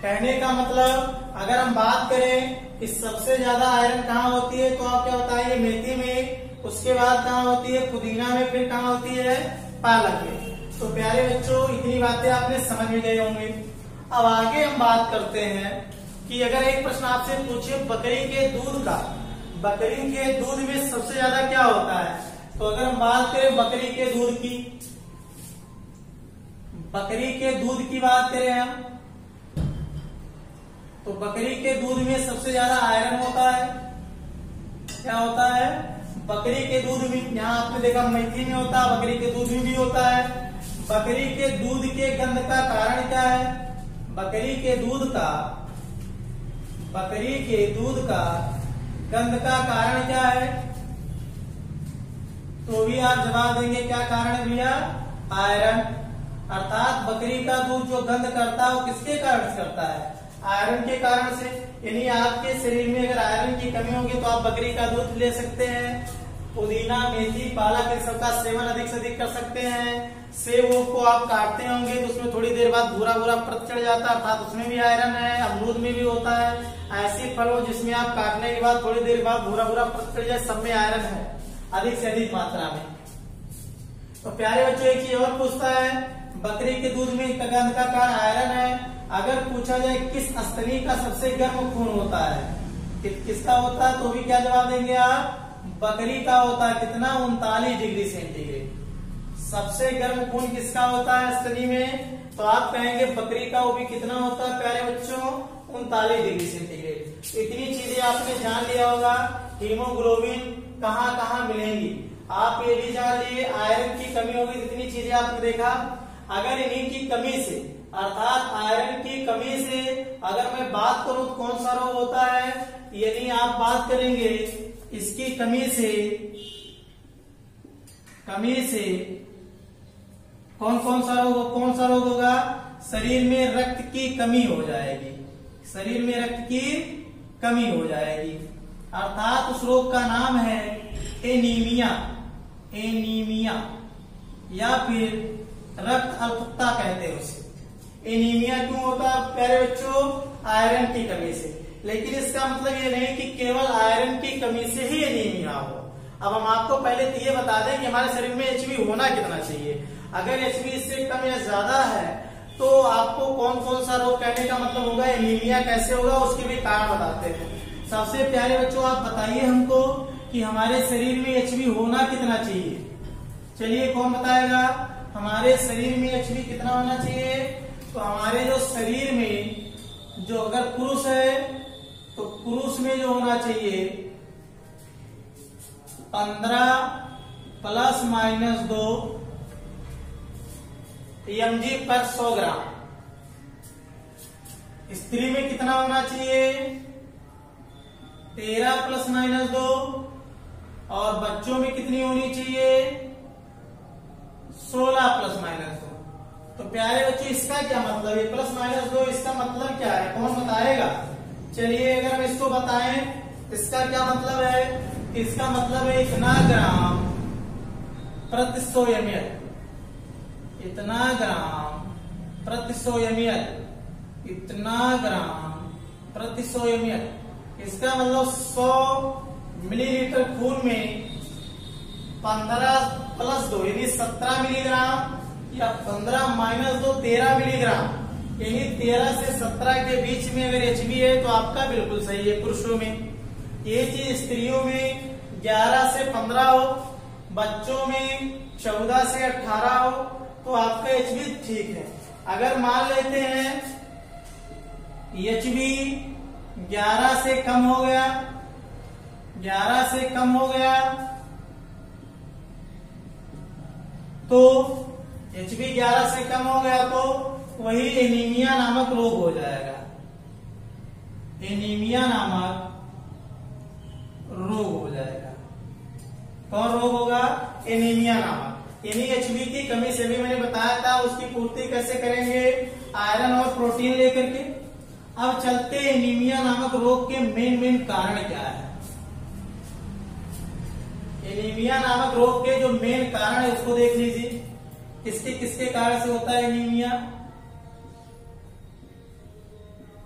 A: कहने का मतलब अगर हम बात करें कि सबसे ज्यादा आयरन कहाँ होती है तो आप क्या बताइए, मेथी में, उसके बाद कहाँ होती है पुदीना में, फिर कहाँ होती है पालक में। तो प्यारे बच्चों इतनी बातें आपने समझ में गए होंगे। अब आगे हम बात करते हैं कि अगर एक प्रश्न आपसे पूछे बकरी के दूध का, बकरी के दूध में सबसे ज्यादा क्या होता है? तो अगर हम बात करें बकरी के दूध की, बकरी के दूध की बात करें हम, तो बकरी के दूध में सबसे ज्यादा आयरन होता है। क्या होता है? बकरी के दूध में, यहाँ आपने देखा मेथी में होता है, बकरी के दूध में भी होता है। बकरी के दूध के गंध का कारण क्या है? बकरी के दूध का गंध का कारण क्या है? तो भी आप जवाब देंगे क्या कारण है भैया? आयरन। अर्थात बकरी का दूध जो गंध करता है वो किसके कारण से करता है? आयरन के कारण से। यानी आपके शरीर में अगर आयरन की कमी होगी तो आप बकरी का दूध ले सकते हैं। पुदीना, मेथी, पालक इन सबका सेवन अधिक से अधिक कर सकते हैं। सेब को आप काटते होंगे तो उसमें थोड़ी देर बाद भूरा भूरा परत चढ़ जाता है, अर्थात उसमें भी आयरन है। अमरूद में भी होता है। ऐसे फल हो जिसमें आप काटने के बाद थोड़ी देर बाद भूरा भूरा परत चढ़ जाए, सब में आयरन है अधिक से अधिक मात्रा में। तो प्यारे बच्चों एक चीज और पूछता है, बकरी के दूध में गंध का कारण आयरन है। अगर पूछा जाए किस स्तनी का सबसे गर्म खून होता है, किसका होता है, तो भी क्या जवाब देंगे आप? बकरी का होता है। कितना? 39 डिग्री सेंटीग्रेड। सबसे गर्म खून किसका होता है स्तनी में? तो आप कहेंगे बकरी का। वो भी कितना होता है प्यारे बच्चों? 39 डिग्री सेंटीग्रेड। इतनी चीजें आपने जान लिया होगा। हीमोग्लोबिन कहाँ कहाँ मिलेंगी आप ये भी जान लिए। आयरन की कमी होगी, इतनी चीजें आपने देखा। अगर इन्हीं की कमी से, अर्थात आयरन की कमी से अगर मैं बात करूं तो कौन सा रोग होता है, यानी आप बात करेंगे इसकी कमी से कमी से कौन कौन सा रोग होगा? शरीर में रक्त की कमी हो जाएगी, शरीर में रक्त की कमी हो जाएगी, अर्थात उस रोग का नाम है एनीमिया, एनीमिया या फिर रक्त अल्पता कहते हैं उसे। एनीमिया क्यों होता है प्यारे बच्चों? आयरन की कमी से। लेकिन इसका मतलब ये नहीं कि केवल आयरन की कमी से ही एनीमिया हो। अब हम आपको पहले तो ये बता दें कि हमारे शरीर में एचबी होना कितना चाहिए। अगर एचबी इससे कम या ज्यादा है तो आपको कौन कौन सा रोग कहने का मतलब होगा, एनीमिया कैसे होगा, उसके भी कारण बताते हैं। सबसे प्यारे बच्चों आप बताइए हमको कि हमारे शरीर में एचबी होना कितना चाहिए। चलिए कौन बताएगा? हमारे शरीर में एचबी कितना होना चाहिए? तो हमारे जो शरीर में जो अगर पुरुष है तो पुरुष में जो होना चाहिए 15 ± 2 mg/100 ग्राम। स्त्री में कितना होना चाहिए? 13 ± 2 और बच्चों में कितनी होनी चाहिए? 16 ± 2। तो प्यारे बच्चों इसका क्या मतलब है? ±2 इसका मतलब क्या है? कौन बताएगा? चलिए अगर हम इसको बताएं इसका क्या मतलब है? इसका मतलब है इतना ग्राम प्रति 100 ml, इतना ग्राम प्रति 100 ml, इतना ग्राम प्रति 100 ml। इसका मतलब 100 मिलीलीटर खून में 15 + 2 यानी 17 मिलीग्राम या 15 - 2 13 मिलीग्राम, यानी 13 से 17 के बीच में अगर एचबी है तो आपका बिल्कुल सही है पुरुषों में। ये चीज स्त्रियों में 11 से 15 हो, बच्चों में 14 से 18 हो तो आपका एचबी ठीक है। अगर मान लेते हैं एचबी 11 से कम हो गया, 11 से कम हो गया तो एचबी 11 से कम हो गया तो वही एनीमिया नामक रोग हो जाएगा, एनीमिया नामक रोग हो जाएगा। कौन रोग होगा? एनीमिया नामक। यानी एचबी की कमी से भी मैंने बताया था उसकी पूर्ति कैसे करेंगे? आयरन और प्रोटीन लेकर के। अब चलते एनीमिया नामक रोग के मेन कारण क्या है। एनीमिया नामक रोग के जो मेन कारण है उसको देख लीजिए। किसके किसके कारण से होता है एनीमिया?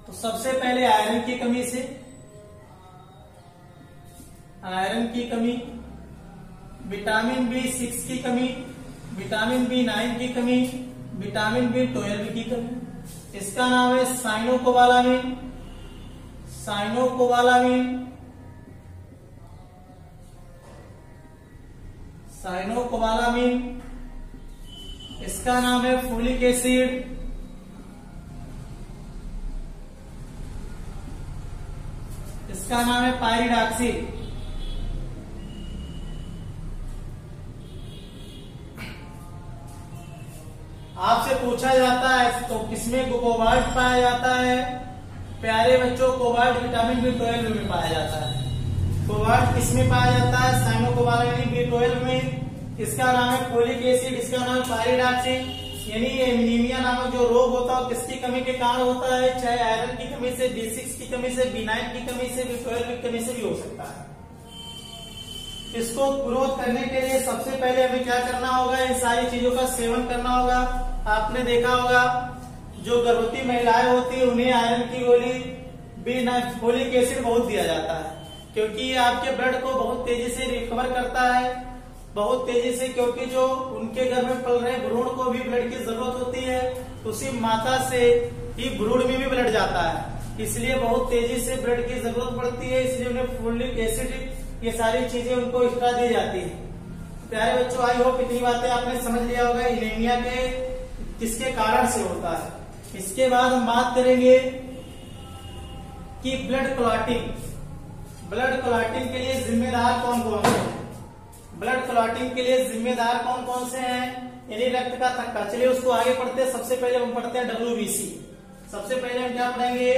A: तो सबसे पहले आयरन की कमी से, आयरन की कमी, विटामिन B6 की कमी, विटामिन B9 की कमी, विटामिन B12 की कमी। इसका नाम है साइनोकोबालामिन, साइनोकोबालामिन, साइनोकोबालामिन। इसका नाम है फोलिक एसिड, इसका नाम है पायरिडॉक्सिल। आपसे पूछा जाता है तो किसमें कोबाल्ट पाया जाता है? प्यारे बच्चों कोबाल्ट विटामिन B12 में पाया जाता है। कोबाल्ट किसमें पाया जाता है? साइनोकोबालामिन B12 में। इसका नाम है फोलिक एसिड, इसका नाम है पायरिडॉक्सिल। यानी एनीमिया नामक जो रोग होता है किसकी कमी के कारण होता है? चाहे आयरन की कमी से, B6 की कमी से, B9 की कमी से, B12 की कमी से भी हो सकता है। इसको विरोध करने के लिए सबसे पहले हमें क्या करना होगा? इन सारी चीजों का सेवन करना होगा। आपने देखा होगा जो गर्भवती महिलाएं होती है उन्हें आयरन की गोली, B9, फोलिक एसिड बहुत दिया जाता है क्योंकि ये आपके ब्लड को बहुत तेजी से रिकवर करता है, बहुत तेजी से, क्योंकि जो उनके घर में पल रहे भ्रूण को भी ब्लड की जरूरत होती है, उसी माता से ही भ्रूण में भी ब्लड जाता है, इसलिए बहुत तेजी से ब्लड की जरूरत पड़ती है, इसलिए उन्हें फोलिक एसिड ये सारी चीजें उनको एक्स्ट्रा दी जाती है। प्यारे बच्चों आई होप इतनी बातें आपने समझ लिया होगा एनीमिया के किसके कारण से होता है। इसके बाद हम बात करेंगे कि ब्लड क्लॉटिंग, ब्लड क्लॉटिंग के लिए जिम्मेदार कौन कौन से हैं? ब्लड क्लॉटिंग के लिए जिम्मेदार कौन कौन से हैं? यानी रक्त का थक्का। चलिए उसको आगे पढ़ते हैं। सबसे पहले हम पढ़ते हैं WBC। सबसे पहले हम क्या पढ़ेंगे?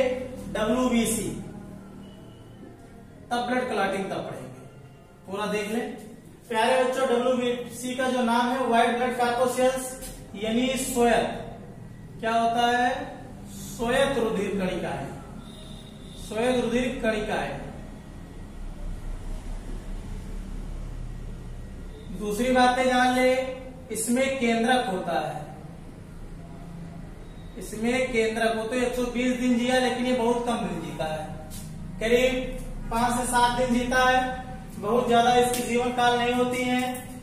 A: WBC, तब ब्लड क्लॉटिंग तब पढ़ेंगे। पूरा देख लें। प्यारे बच्चों, WBC का जो नाम है व्हाइट ब्लड कॉर्पोसेल्स यानी श्वेत, क्या होता है? श्वेत रुधिर कणिकाएं, श्वेत रुधिर कणिकाएं। दूसरी बातें जान ले, इसमें केंद्रक होता है, इसमें केंद्रक हो तो 120 दिन जिया, लेकिन ये बहुत कम दिन जीता है, करीब 5 से 7 दिन जीता है, बहुत ज्यादा इसकी जीवन काल नहीं होती है।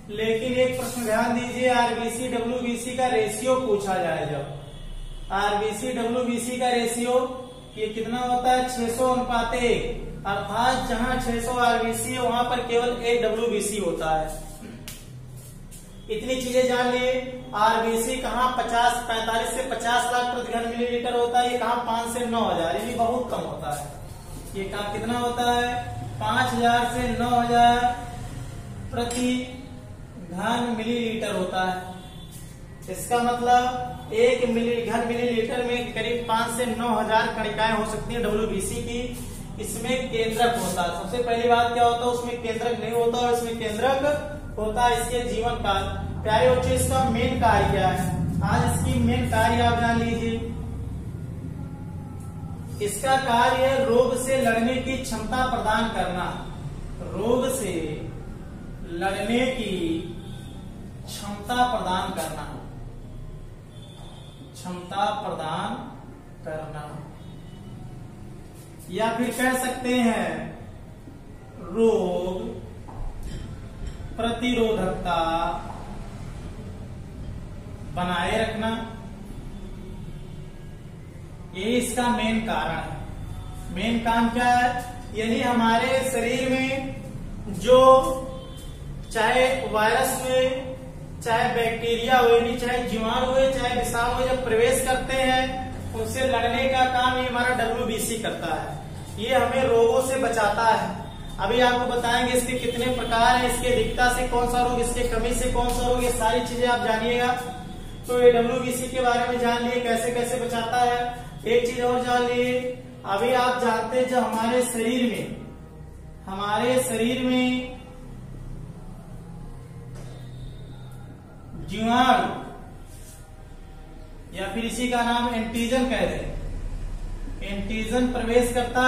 A: लेकिन एक प्रश्न ध्यान दीजिए, आरबीसी डब्ल्यूबीसी का रेशियो पूछा जाए, जब आरबीसी डब्ल्यूबीसी का रेशियो ये कितना होता है? 600:1, अर्थात जहां 600 आरबीसी है वहां पर केवल 1 डब्ल्यूबीसी होता है। इतनी चीजें जान लिए। आरबीसी कहाँ 45 से 50 लाख प्रति घन मिलीलीटर होता है, ये कहाँ 5 से 9,000, ये बहुत कम होता है। ये कहाँ कितना होता है? 5,000 से 9,000 प्रति घन मिलीलीटर होता है। इसका मतलब 1 घन मिलीलीटर में करीब 5 से 9,000 कणिकाएं हो सकती है डब्ल्यूबीसी की। इसमें केंद्रक होता है। सबसे पहली बात क्या होता है? उसमें केंद्रक नहीं होता, और इसमें केंद्रक होता है इसके जीवन काल। प्यारे बच्चों, इसका मेन कार्य क्या है? आज इसकी मेन कार्य आप जान लीजिए। इसका कार्य है रोग से लड़ने की क्षमता प्रदान करना, रोग से लड़ने की क्षमता प्रदान करना, क्षमता प्रदान करना, या फिर कह सकते हैं रोग प्रतिरोधकता बनाए रखना। ये इसका मेन कारण है। मेन काम क्या है? यानी हमारे शरीर में जो चाहे वायरस हुए, चाहे बैक्टीरिया हुए, नहीं चाहे जीवाणु हुए, चाहे विषाणु हुए, जब प्रवेश करते हैं उनसे लड़ने का काम ये हमारा डब्ल्यूबीसी करता है। ये हमें रोगों से बचाता है। अभी आपको बताएंगे इसके कितने प्रकार हैं, इसके अधिकता से कौन सा रोग, इसके कमी से कौन सा रोग, ये सारी चीजें आप जानिएगा। तो ये डब्ल्यूबीसी के बारे में जान लिए, कैसे कैसे बचाता है। एक चीज और जान लिए, अभी आप जानते हैं जब हमारे शरीर में जीवाणु या फिर इसी का नाम एंटीजन कहते हैं, एंटीजन प्रवेश करता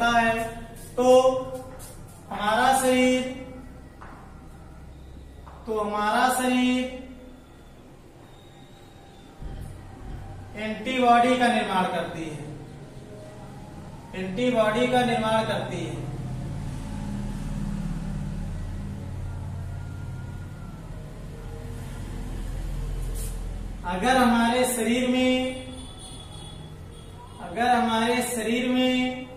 A: है, तो हमारा शरीर एंटीबॉडी का निर्माण करती है, एंटीबॉडी का निर्माण करती है। अगर हमारे शरीर में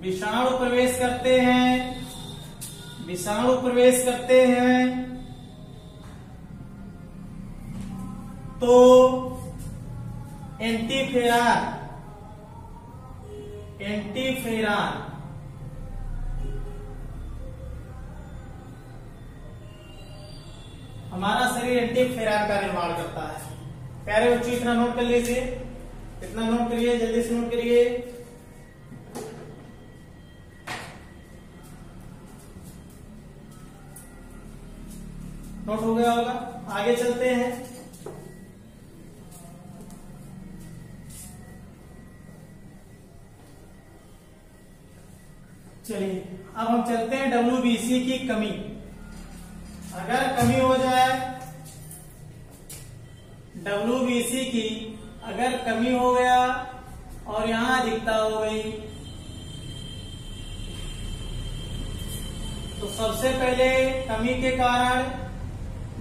A: विषाणु प्रवेश करते हैं तो एंटीफेरान हमारा शरीर एंटीफेरान का निर्माण करता है। प्यारे बच्चों, इतना नोट कर लीजिए, इतना नोट करिए, जल्दी से नोट करिए। नोट हो गया होगा। आगे चलते हैं। चलिए अब हम चलते हैं डब्ल्यूबीसी की कमी। अगर कमी हो जाए डब्ल्यूबीसी की, अगर कमी हो गया और यहां अधिकता हो गई, तो सबसे पहले कमी के कारण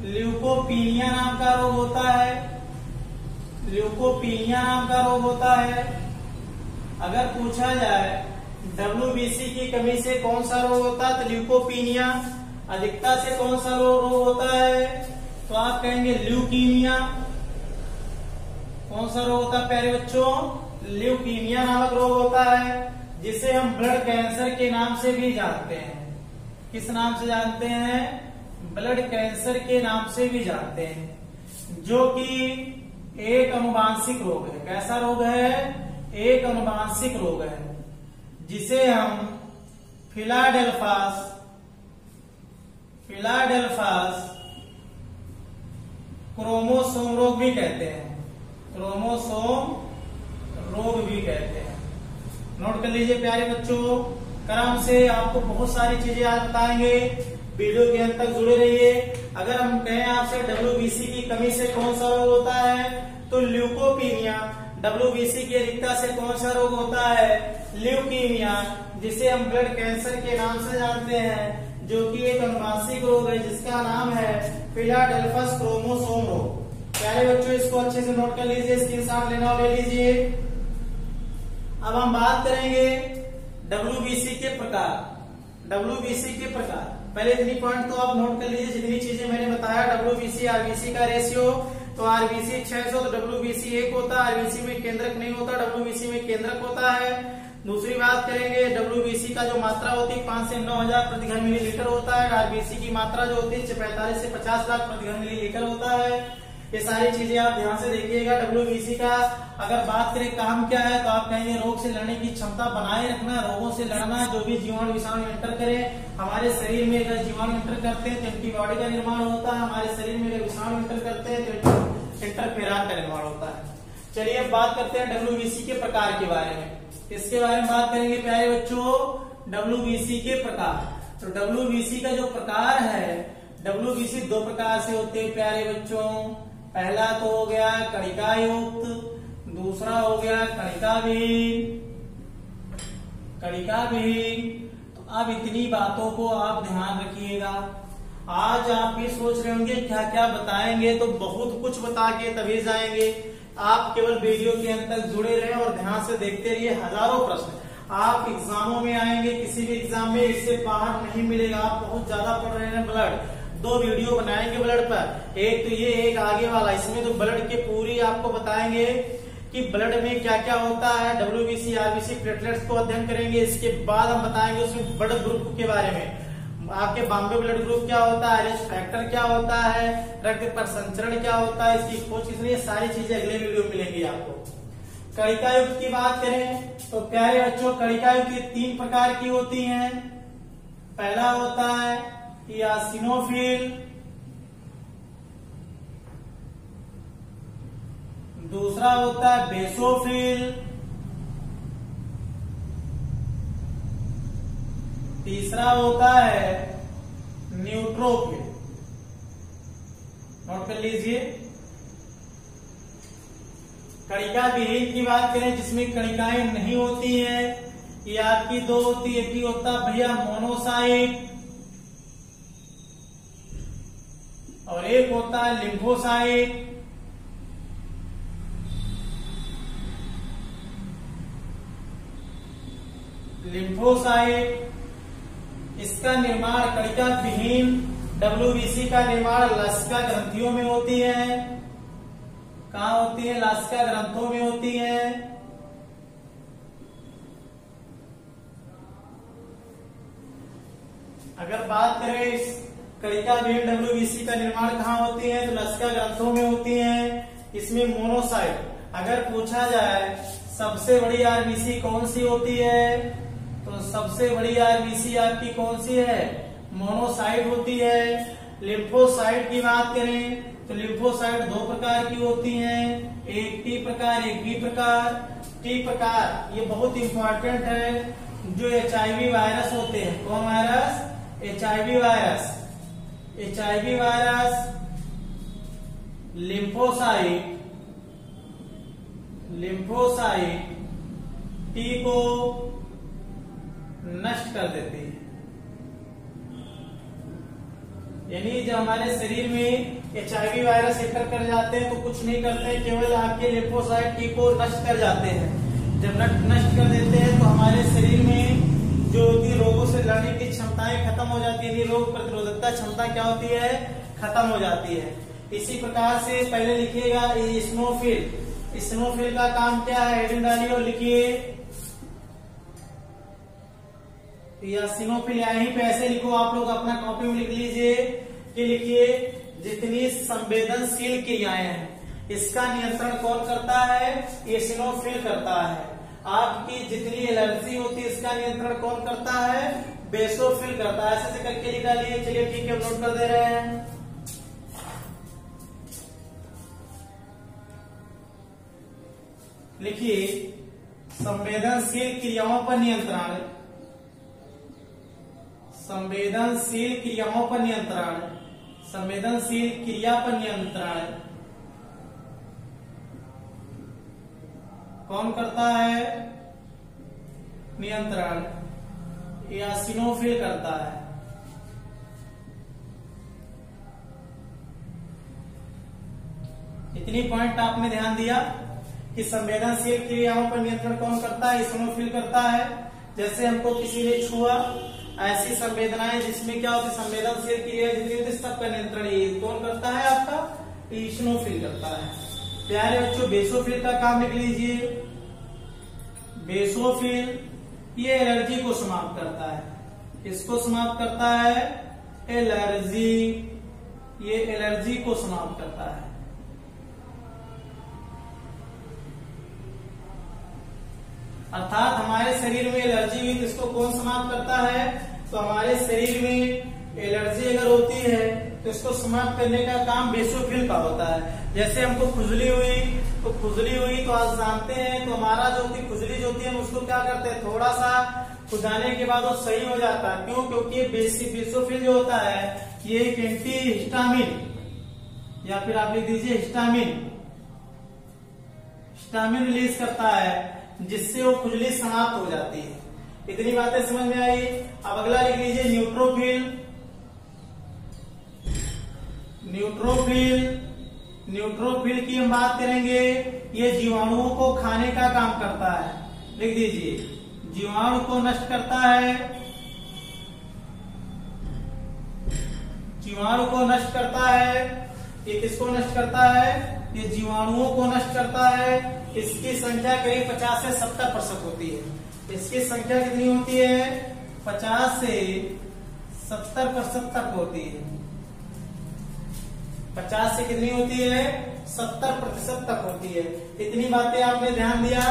A: ल्यूकोपीनिया नाम का रोग होता है, ल्यूकोपीनिया नाम का रोग होता है। अगर पूछा जाए डब्ल्यूबीसी की कमी से कौन सा रोग होता है तो ल्यूकोपीनिया, अधिकता से कौन सा रोग होता है तो आप कहेंगे ल्यूकीमिया। कौन सा रोग होता है प्यारे बच्चों? ल्यूकीमिया नामक रोग होता है, जिसे हम ब्लड कैंसर के नाम से भी जानते हैं। किस नाम से जानते हैं? ब्लड कैंसर के नाम से भी जानते हैं, जो कि एक अनुवांशिक रोग है। कैसा रोग है? एक अनुवांशिक रोग है, जिसे हम फिलाडेल्फास क्रोमोसोम रोग भी कहते हैं। क्रोमोसोम रोग भी कहते हैं। नोट कर लीजिए प्यारे बच्चों, क्रम से आपको बहुत सारी चीजें आज बताएंगे, वीडियो के अंत तक जुड़े रहिए। अगर हम कहें आपसे WBC की कमी से कौन सा रोग होता है, तो ल्यूकोपीनिया। WBC की अधिकता से कौन सा रोग होता है? ल्यूकीमिया, जिसे हम ब्लड कैंसर के नाम से जानते हैं, जो कि एक अनुवांशिक रोग है जिसका नाम है फिलाडेल्फस क्रोमोसोम रोग। प्यारे बच्चों, इसको अच्छे से नोट कर लीजिए, स्क्रीनशॉट लेना हो ले लीजिए। अब हम बात करेंगे WBC के प्रकार। WBC के प्रकार, पहले इतनी पॉइंट तो आप नोट कर लीजिए, जितनी चीजें मैंने बताया। WBC RBC का रेशियो, तो RBC 600, तो WBC 1 होता है। RBC में केंद्रक नहीं होता, WBC में केंद्रक होता है। दूसरी बात करेंगे, WBC का जो मात्रा होती है 5 से 9,000 प्रति घन मिलीलीटर होता है। RBC की मात्रा जो होती है 45 से 50 लाख प्रति घन मिलीलीटर होता है। ये सारी चीजें आप ध्यान से देखिएगा। WBC का अगर बात करें काम क्या है, तो आप कहेंगे रोग से लड़ने की क्षमता बनाए रखना, रोगों से लड़ना। जो भी जीवाणु विषाणु एंटर करें हमारे शरीर में, अगर जीवाणु एंटर करते हैं तो एंटीबॉडी का निर्माण होता है। हमारे शरीर में अगर विषाणु एंटर करते हैं तो इंटरफेरॉन का निर्माण होता है। चलिए अब बात करते हैं WBC के प्रकार के बारे में। इसके बारे में बात करेंगे प्यारे बच्चों, WBC के प्रकार। तो WBC का जो प्रकार है, WBC 2 प्रकार से होते हैं प्यारे बच्चों। पहला तो हो गया कणिका युक्त, दूसरा हो गया कणिका विहीन। तो अब इतनी बातों को आप ध्यान रखिएगा। आज आप ये सोच रहे होंगे क्या क्या बताएंगे, तो बहुत कुछ बता के तभी जाएंगे। आप केवल वीडियो के अंत तक जुड़े रहे और ध्यान से देखते रहिए। हजारों प्रश्न आप एग्जामों में आएंगे, किसी भी एग्जाम में इससे बाहर नहीं मिलेगा। आप बहुत ज्यादा पढ़ रहे हैं ब्लड, 2 वीडियो बनाएंगे ब्लड पर, एक तो ये एक आगे वाला। इसमें तो ब्लड के पूरी आपको बताएंगे कि ब्लड में क्या क्या होता है। WBC RBC प्लेटलेट्स को अध्ययन करेंगे। इसके बाद हम बताएंगे उसमें ब्लड ग्रुप के बारे में। आपके बॉम्बे ब्लड ग्रुप क्या होता है, रिस्क फैक्टर क्या होता है, रक्त पर संचरण क्या होता है, इसकी खोज किसने, ये सारी चीजें अगले वीडियो में मिलेंगी आपको। कणिका युक्त की बात करें तो प्यारे बच्चों, कणिका युक्त 3 प्रकार की होती हैं। पहला होता है इओसिनोफिल, दूसरा होता है बेसोफिल, तीसरा होता है न्यूट्रोफिल। नोट कर लीजिए। कणिका विहीन की बात करें, जिसमें कणिकाएं नहीं होती हैं, ये आपकी 2 होती है। एक होता है भैया मोनोसाइट और एक होता है लिम्फोसाइट। इसका निर्माण कणिका विहीन WBC का निर्माण लसिका ग्रंथियों में होती है। कहाँ होती है? लसिका ग्रंथों में होती है। अगर बात करें इस कणिका विहीन WBC का निर्माण कहाँ होती है, तो लसिका ग्रंथों में होती है। इसमें मोनोसाइट, अगर पूछा जाए सबसे बड़ी RBC कौन सी होती है, तो सबसे बड़ी RBC आपकी कौन सी है? मोनोसाइट होती है। लिम्फोसाइट की बात करें तो लिम्फोसाइट 2 प्रकार की होती हैं, एक T प्रकार, एक B प्रकार। T प्रकार ये बहुत इंपॉर्टेंट है, जो HIV वायरस होते हैं। कौन virus? HIV virus. HIV virus lymphocyte T को नष्ट कर देती है। यानी जब हमारे शरीर में HIV वायरस एंटर कर जाते हैं तो कुछ नहीं करते हैं, केवल आपके लिम्फोसाइट T को नष्ट कर जाते हैं। जब नष्ट कर देते हैं तो हमारे शरीर में जो होती रोगों से लड़ने की क्षमताएं खत्म हो जाती है। रोग प्रतिरोधकता क्षमता क्या होती है? खत्म हो जाती है। इसी प्रकार से पहले लिखिएगा इस्नोफिल का काम क्या है? हेडिंग डालिए और लिखिए इओसिनोफिल। यहीं पे ऐसे लिखो, आप लोग अपना कॉपी में लिख लीजिए कि लिखिए जितनी संवेदनशील क्रियाएं हैं, इसका नियंत्रण कौन करता है? एसिनोफिल करता है। आपकी जितनी एलर्जी होती है इसका नियंत्रण कौन करता है? बेसोफिल करता है। ऐसे करके लिखा लिए। चलिए ठीक है, नोट कर दे रहे हैं। लिखिए, संवेदनशील क्रियाओं पर नियंत्रण, संवेदनशील क्रियाओं पर नियंत्रण, संवेदनशील क्रिया पर नियंत्रण कौन करता है? नियंत्रण एसिनोफिल करता है। इतनी पॉइंट आपने ध्यान दिया कि संवेदनशील क्रियाओं पर नियंत्रण कौन करता है? एसिनोफिल करता है। जैसे हमको किसी ने छुआ, ऐसी संवेदनाएं जिसमें क्या होती है? संवेदनशील क्रिया जितनी होती है सबका नियंत्रण ये कौन करता है? आपका एसिनोफिल करता है। प्यारे बच्चों, बेसोफिल का काम लिख लीजिए। बेसोफिल ये एलर्जी को समाप्त करता है। किसको समाप्त करता है? एलर्जी। ये एलर्जी को समाप्त करता है। अर्थात हमारे शरीर में एलर्जी हुई, इसको कौन समाप्त करता है? तो हमारे शरीर में एलर्जी अगर होती है तो इसको समाप्त करने का काम बेसोफिल का होता है। जैसे हमको खुजली हुई तो आज जानते हैं तो हमारा जो होती खुजली जो होती है हम उसको क्या करते हैं? थोड़ा सा खुजाने के बाद वो सही हो जाता है। क्यों? क्योंकि बेसोफिल जो होता है ये एक एंटी हिस्टामिन या फिर आप लिख दीजिए हिस्टामिन, हिस्टामिन रिलीज करता है जिससे वो खुजली समाप्त हो जाती है। इतनी बातें समझ में आई। अब अगला लिख लीजिए न्यूट्रोफिल। न्यूट्रोफिल, न्यूट्रोफिल की हम बात करेंगे। ये जीवाणुओं को खाने का काम करता है। लिख दीजिए, जीवाणु को नष्ट करता है, जीवाणु को नष्ट करता है। ये किसको नष्ट करता है? ये जीवाणुओं को नष्ट करता है। इसकी संख्या करीब 50 से 70% होती है। इसकी संख्या कितनी होती है? 50 से 70% तक होती है। 50 से कितनी होती है? 70% तक होती है। इतनी बातें आपने ध्यान दिया,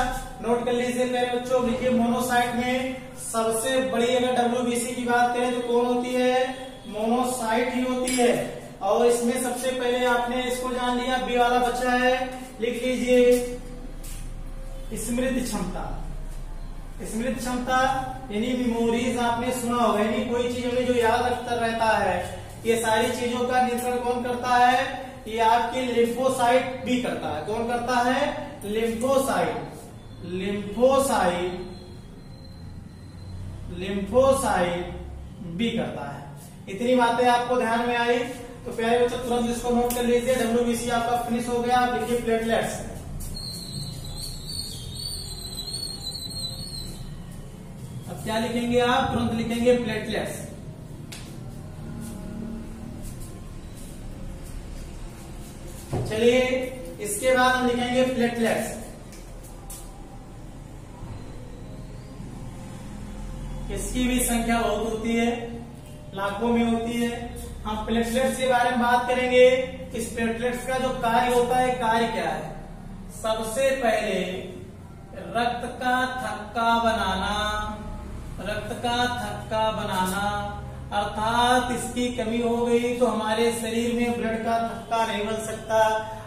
A: नोट कर लीजिए प्यारे बच्चों। देखिए, मोनोसाइट में सबसे बड़ी अगर WBC की बात करें तो कौन होती है? मोनोसाइट ही होती है। और इसमें सबसे पहले आपने इसको जान लिया, बी वाला बच्चा है। लिख लीजिए स्मृति क्षमता। स्मृति क्षमता यानी मेमोरीज आपने सुना होगा, यानी कोई चीज हमें जो याद रखता रहता है। ये सारी चीजों का नियंत्रण कौन करता है? ये आपकी लिम्फोसाइट भी करता है। कौन करता है? लिम्फोसाइट। लिम्फोसाइट, लिम्फोसाइट भी करता है। इतनी बातें आपको ध्यान में आई तो प्यारे बच्चों तुरंत इसको नोट कर लीजिए। WBC आपका फिनिश हो गया। आप लिखिए प्लेटलेट्स। अब क्या लिखेंगे आप? तुरंत लिखेंगे प्लेटलेट्स। चलिए, इसके बाद हम लिखेंगे प्लेटलेट्स। इसकी भी संख्या बहुत होती है, लाखों में होती है। हम प्लेटलेट्स के बारे में बात करेंगे। इस प्लेटलेट्स का जो कार्य होता है, कार्य क्या है? सबसे पहले रक्त का थक्का बनाना, रक्त का थक्का बनाना। अर्थात इसकी कमी हो गई तो हमारे शरीर में ब्लड का थक्का नहीं बन सकता।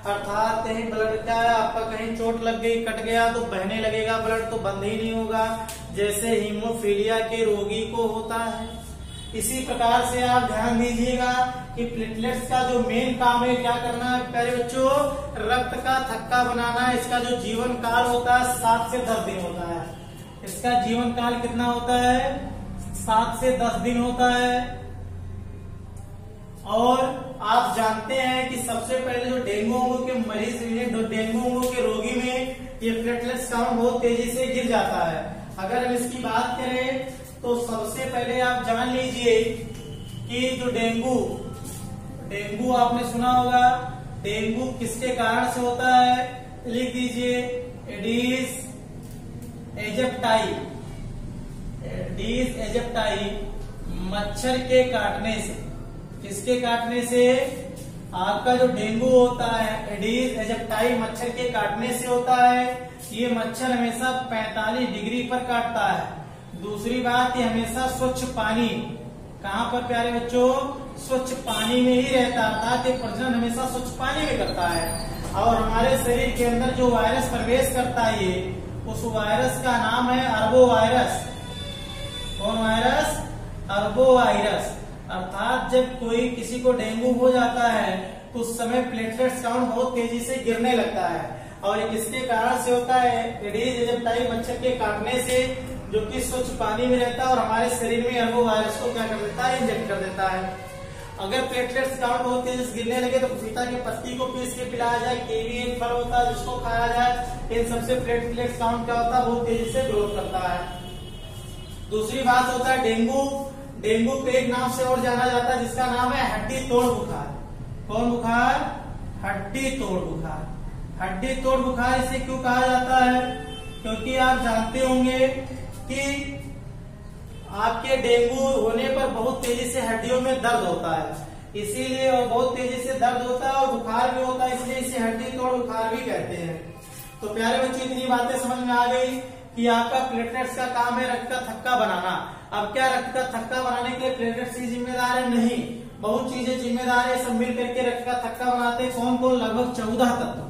A: अर्थात कहीं ब्लड का आपका कहीं चोट लग गई, कट गया तो बहने लगेगा ब्लड, तो बंद ही नहीं होगा, जैसे हीमोफीलिया के रोगी को होता है। इसी प्रकार से आप ध्यान दीजिएगा कि प्लेटलेट्स का जो मेन काम है क्या करना है प्यारे बच्चों? रक्त का थक्का बनाना। इसका जो जीवन काल होता है 7 से 10 दिन होता है। इसका जीवन काल कितना होता है? 7 से 10 दिन होता है। और आप जानते हैं कि सबसे पहले जो डेंगू के मरीज में, डेंगू के रोगी में ये प्लेटलेट्स काउंट बहुत तेजी से गिर जाता है। अगर हम इसकी बात करें तो सबसे पहले आप जान लीजिए कि जो डेंगू आपने सुना होगा, डेंगू किसके कारण से होता है? लिख दीजिए एडिस एजिप्टाई। एडिस एजिप्टाई मच्छर के काटने से। किसके काटने से? आपका जो डेंगू होता है एडीज एजिप्टाई मच्छर के काटने से होता है। ये मच्छर हमेशा 45 डिग्री पर काटता है। दूसरी बात, ये हमेशा स्वच्छ पानी, कहाँ पर प्यारे बच्चों, स्वच्छ पानी में ही रहता है, अर्थात ये प्रजनन हमेशा स्वच्छ पानी में करता है। और हमारे शरीर के अंदर जो वायरस प्रवेश करता है ये, उस वायरस का नाम है अरबो वायरस। कौन वायरस? अरबो वायरस। अर्थात जब कोई किसी को डेंगू हो जाता है तो उस समय प्लेटलेट्स काउंट बहुत तेजी से गिरने लगता है, और ये किसके कारण से होता है? एडीज एजिप्टाई मच्छर के काटने से, जो कि स्वच्छ पानी में रहता है और हमारे शरीर में अरबो वायरस को क्या कर देता है? इंजेक्ट कर देता है। अगर प्लेटलेट्स काउंट बहुत तेजी से गिरने लगे तो पपीता की पत्ती को पीस के पिलाया जाए, कीवी एक फल होता है जिसको खाया जाए, इन सबसे प्लेटलेट्स काउंट क्या होता है? बहुत तेजी से ग्रोथ करता है। दूसरी बात होता है डेंगू। डेंगू को एक नाम से और जाना जाता है जिसका नाम है हड्डी तोड़ बुखार। कौन बुखार? हड्डी तोड़ बुखार। हड्डी तोड़ बुखार इसे क्यों कहा जाता है? क्योंकि आप जानते होंगे कि आपके डेंगू होने पर बहुत तेजी से हड्डियों में दर्द होता है, इसीलिए, और बहुत तेजी से दर्द होता है और बुखार भी होता है, इसलिए इसे हड्डी तोड़ बुखार भी कहते हैं। तो प्यारे बच्चों, इतनी बातें समझ में आ गई कि आपका प्लेटलेट्स का काम है रक्त का थक्का बनाना। अब क्या रक्त का थक्का बनाने के लिए प्लेटलेट्स ही जिम्मेदार है? नहीं, बहुत चीजें जिम्मेदार है। सब मिल करके रक्त का थक्का बनाते हैं। कौन कौन? लगभग 14 तत्व।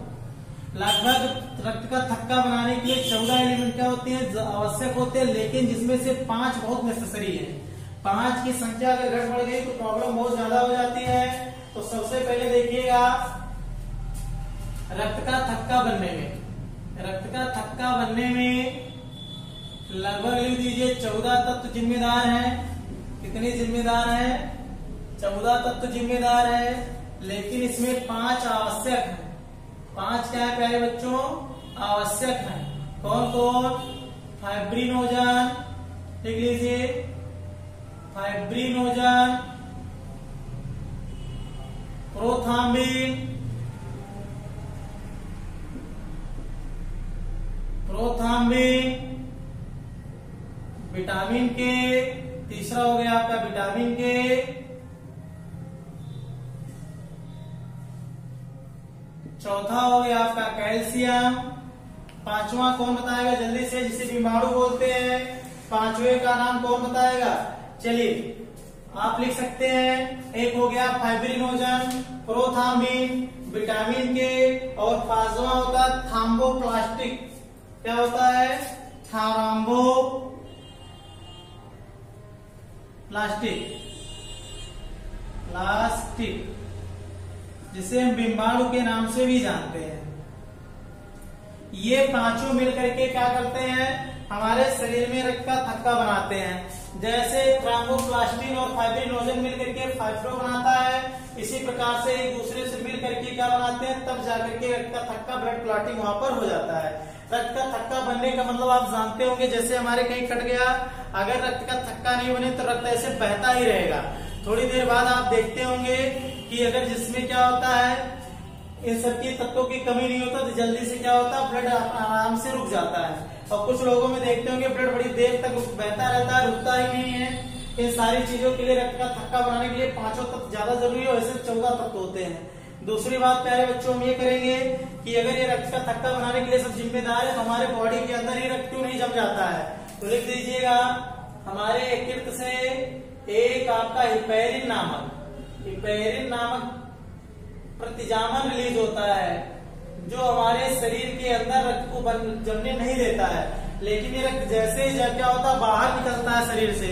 A: लगभग रक्त का थक्का बनाने के लिए 14 एलिमेंट क्या होते हैं? आवश्यक होते हैं, लेकिन जिसमें से 5 बहुत नेसेसरी है। 5 की संख्या अगर घट बढ़ गई तो प्रॉब्लम बहुत ज्यादा हो जाती है। तो सबसे पहले देखिएगा, रक्त का थक्का बनने में लगभग लिख दीजिए 14 तत्व जिम्मेदार हैं। कितने जिम्मेदार हैं? 14 तत्व जिम्मेदार है, लेकिन इसमें 5 आवश्यक है। 5 क्या है प्यारे बच्चों? आवश्यक है। कौन कौन? फाइब्रिनोजन, लिख लीजिए, फाइब्रिनोजन, प्रोथाम्बिन, विटामिन के, तीसरा हो गया आपका विटामिन के, चौथा हो गया आपका कैल्शियम, पांचवा कौन बताएगा जल्दी से? जिसे बीमाणु बोलते हैं, पांचवे का नाम कौन बताएगा? चलिए आप लिख सकते हैं। एक हो गया फाइब्रिनोजन, प्रोथाम्बिन, विटामिन के, और पांचवा होता है थाम्बोप्लास्टिक। क्या होता है? प्लास्टिक, जिसे हम बिम्बाणु के नाम से भी जानते हैं। ये पांचों मिलकर के क्या करते हैं? हमारे शरीर में रक्त का थक्का बनाते हैं। जैसे थ्रोम्बोप्लास्टिन और फाइब्रिनोजन मिलकर के फाइब्रो बनाता है, इसी प्रकार से एक दूसरे से मिलकर के क्या बनाते हैं? तब जाकर के रक्त का थक्का, ब्लड क्लॉटिंग वहां पर हो जाता है। रक्त का थक्का बनने का मतलब आप जानते होंगे, जैसे हमारे कहीं कट गया, अगर रक्त का थक्का नहीं बने तो रक्त ऐसे बहता ही रहेगा। थोड़ी देर बाद आप देखते होंगे कि अगर जिसमें क्या होता है, इन सबकी तत्वों की कमी नहीं होता तो जल्दी से क्या होता है? ब्लड आराम से रुक जाता है। और कुछ लोगों में देखते होंगे ब्लड बड़ी देर तक बहता रहता है, रुकता ही नहीं है। इन सारी चीजों के लिए रक्त का थक्का बनाने के लिए 5 तत्व ज्यादा जरूरी है, वैसे 14 तत्व होते हैं। दूसरी बात प्यारे बच्चों, हम ये करेंगे कि अगर ये रक्त का थक्का बनाने के लिए सब जिम्मेदार है तो हमारे बॉडी के अंदर ही रक्त क्यों नहीं जम जाता है? तो लिख दीजिएगा, हमारे यकृत से एक आपका हिपैरिन नामक प्रतिजामन रिलीज होता है, जो हमारे शरीर के अंदर रक्त को जमने नहीं देता है। लेकिन ये रक्त जैसे ही क्या होता है? बाहर निकलता है शरीर से,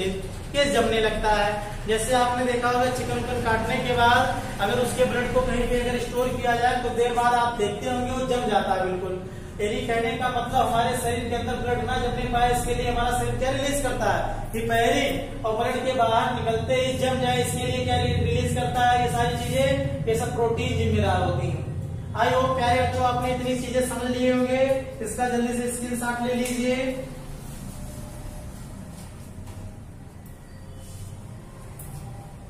A: के जमने लगता है। जैसे आपने देखा होगा चिकन काटने के बाद अगर उसके ब्लड को कहीं पे अगर स्टोर किया जाए तो देर बाद आप देखते होंगे वो जम जाता है बिल्कुल। यानी कहने का मतलब हमारे शरीर के अंदर ब्लड ना जमने पाए, इसके लिए हमारा शरीर क्या रिलीज करता है? हिपैरिन। और ब्लड के बाहर निकलते ही जम जाए, इसके लिए क्या रिलीज करता है? ये सारी चीजें, ये सब प्रोटीन जिम्मेदार होती है। आई होप प्यारे बच्चों आपने इतनी चीजें समझ लिए होंगे। इसका जल्दी से स्क्रीनशॉट ले लीजिए।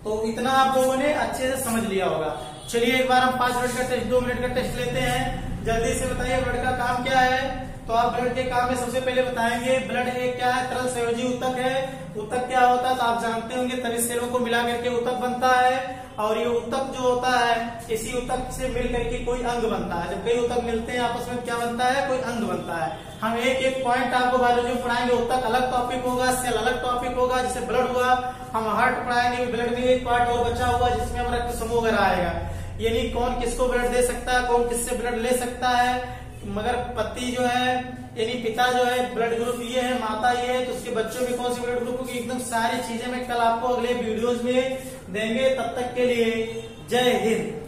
A: तो इतना आप लोगों ने अच्छे से समझ लिया होगा। चलिए एक बार हम 5 मिनट का टेस्ट, 2 मिनट का टेस्ट लेते हैं। जल्दी से बताइए ब्लड का काम क्या है? तो आप ब्लड के काम में सबसे पहले बताएंगे ब्लड एक क्या है, तरल संयोजी ऊतक है। ऊतक क्या होता है तो आप जानते होंगे, तभी सेलों को मिला करके ऊतक बनता है। और ये ऊतक जो होता है, इसी ऊतक से मिल करके कोई अंग बनता है। जब कई ऊतक मिलते हैं आपस में क्या बनता है, कोई अंग बनता है। हम एक एक पॉइंट आपको बायोलॉजी में पढ़ाएंगे। ऊतक अलग टॉपिक होगा, सेल अलग टॉपिक होगा। जैसे ब्लड हुआ, हम हार्ट पढ़ाएंगे, ब्लड में एक पार्ट और बचा हुआ जिसमें हम रक्त समूह वगैरह आएगा, यानी कौन किसको ब्लड दे सकता है, कौन किससे ब्लड ले सकता है। मगर पति जो है यानी पिता जो है ब्लड ग्रुप ये है, माता ये है, तो उसके बच्चों में कौन सी ब्लड ग्रुप होगी, एकदम सारी चीजें मैं कल आपको अगले वीडियोज में देंगे। तब तक के लिए जय हिंद।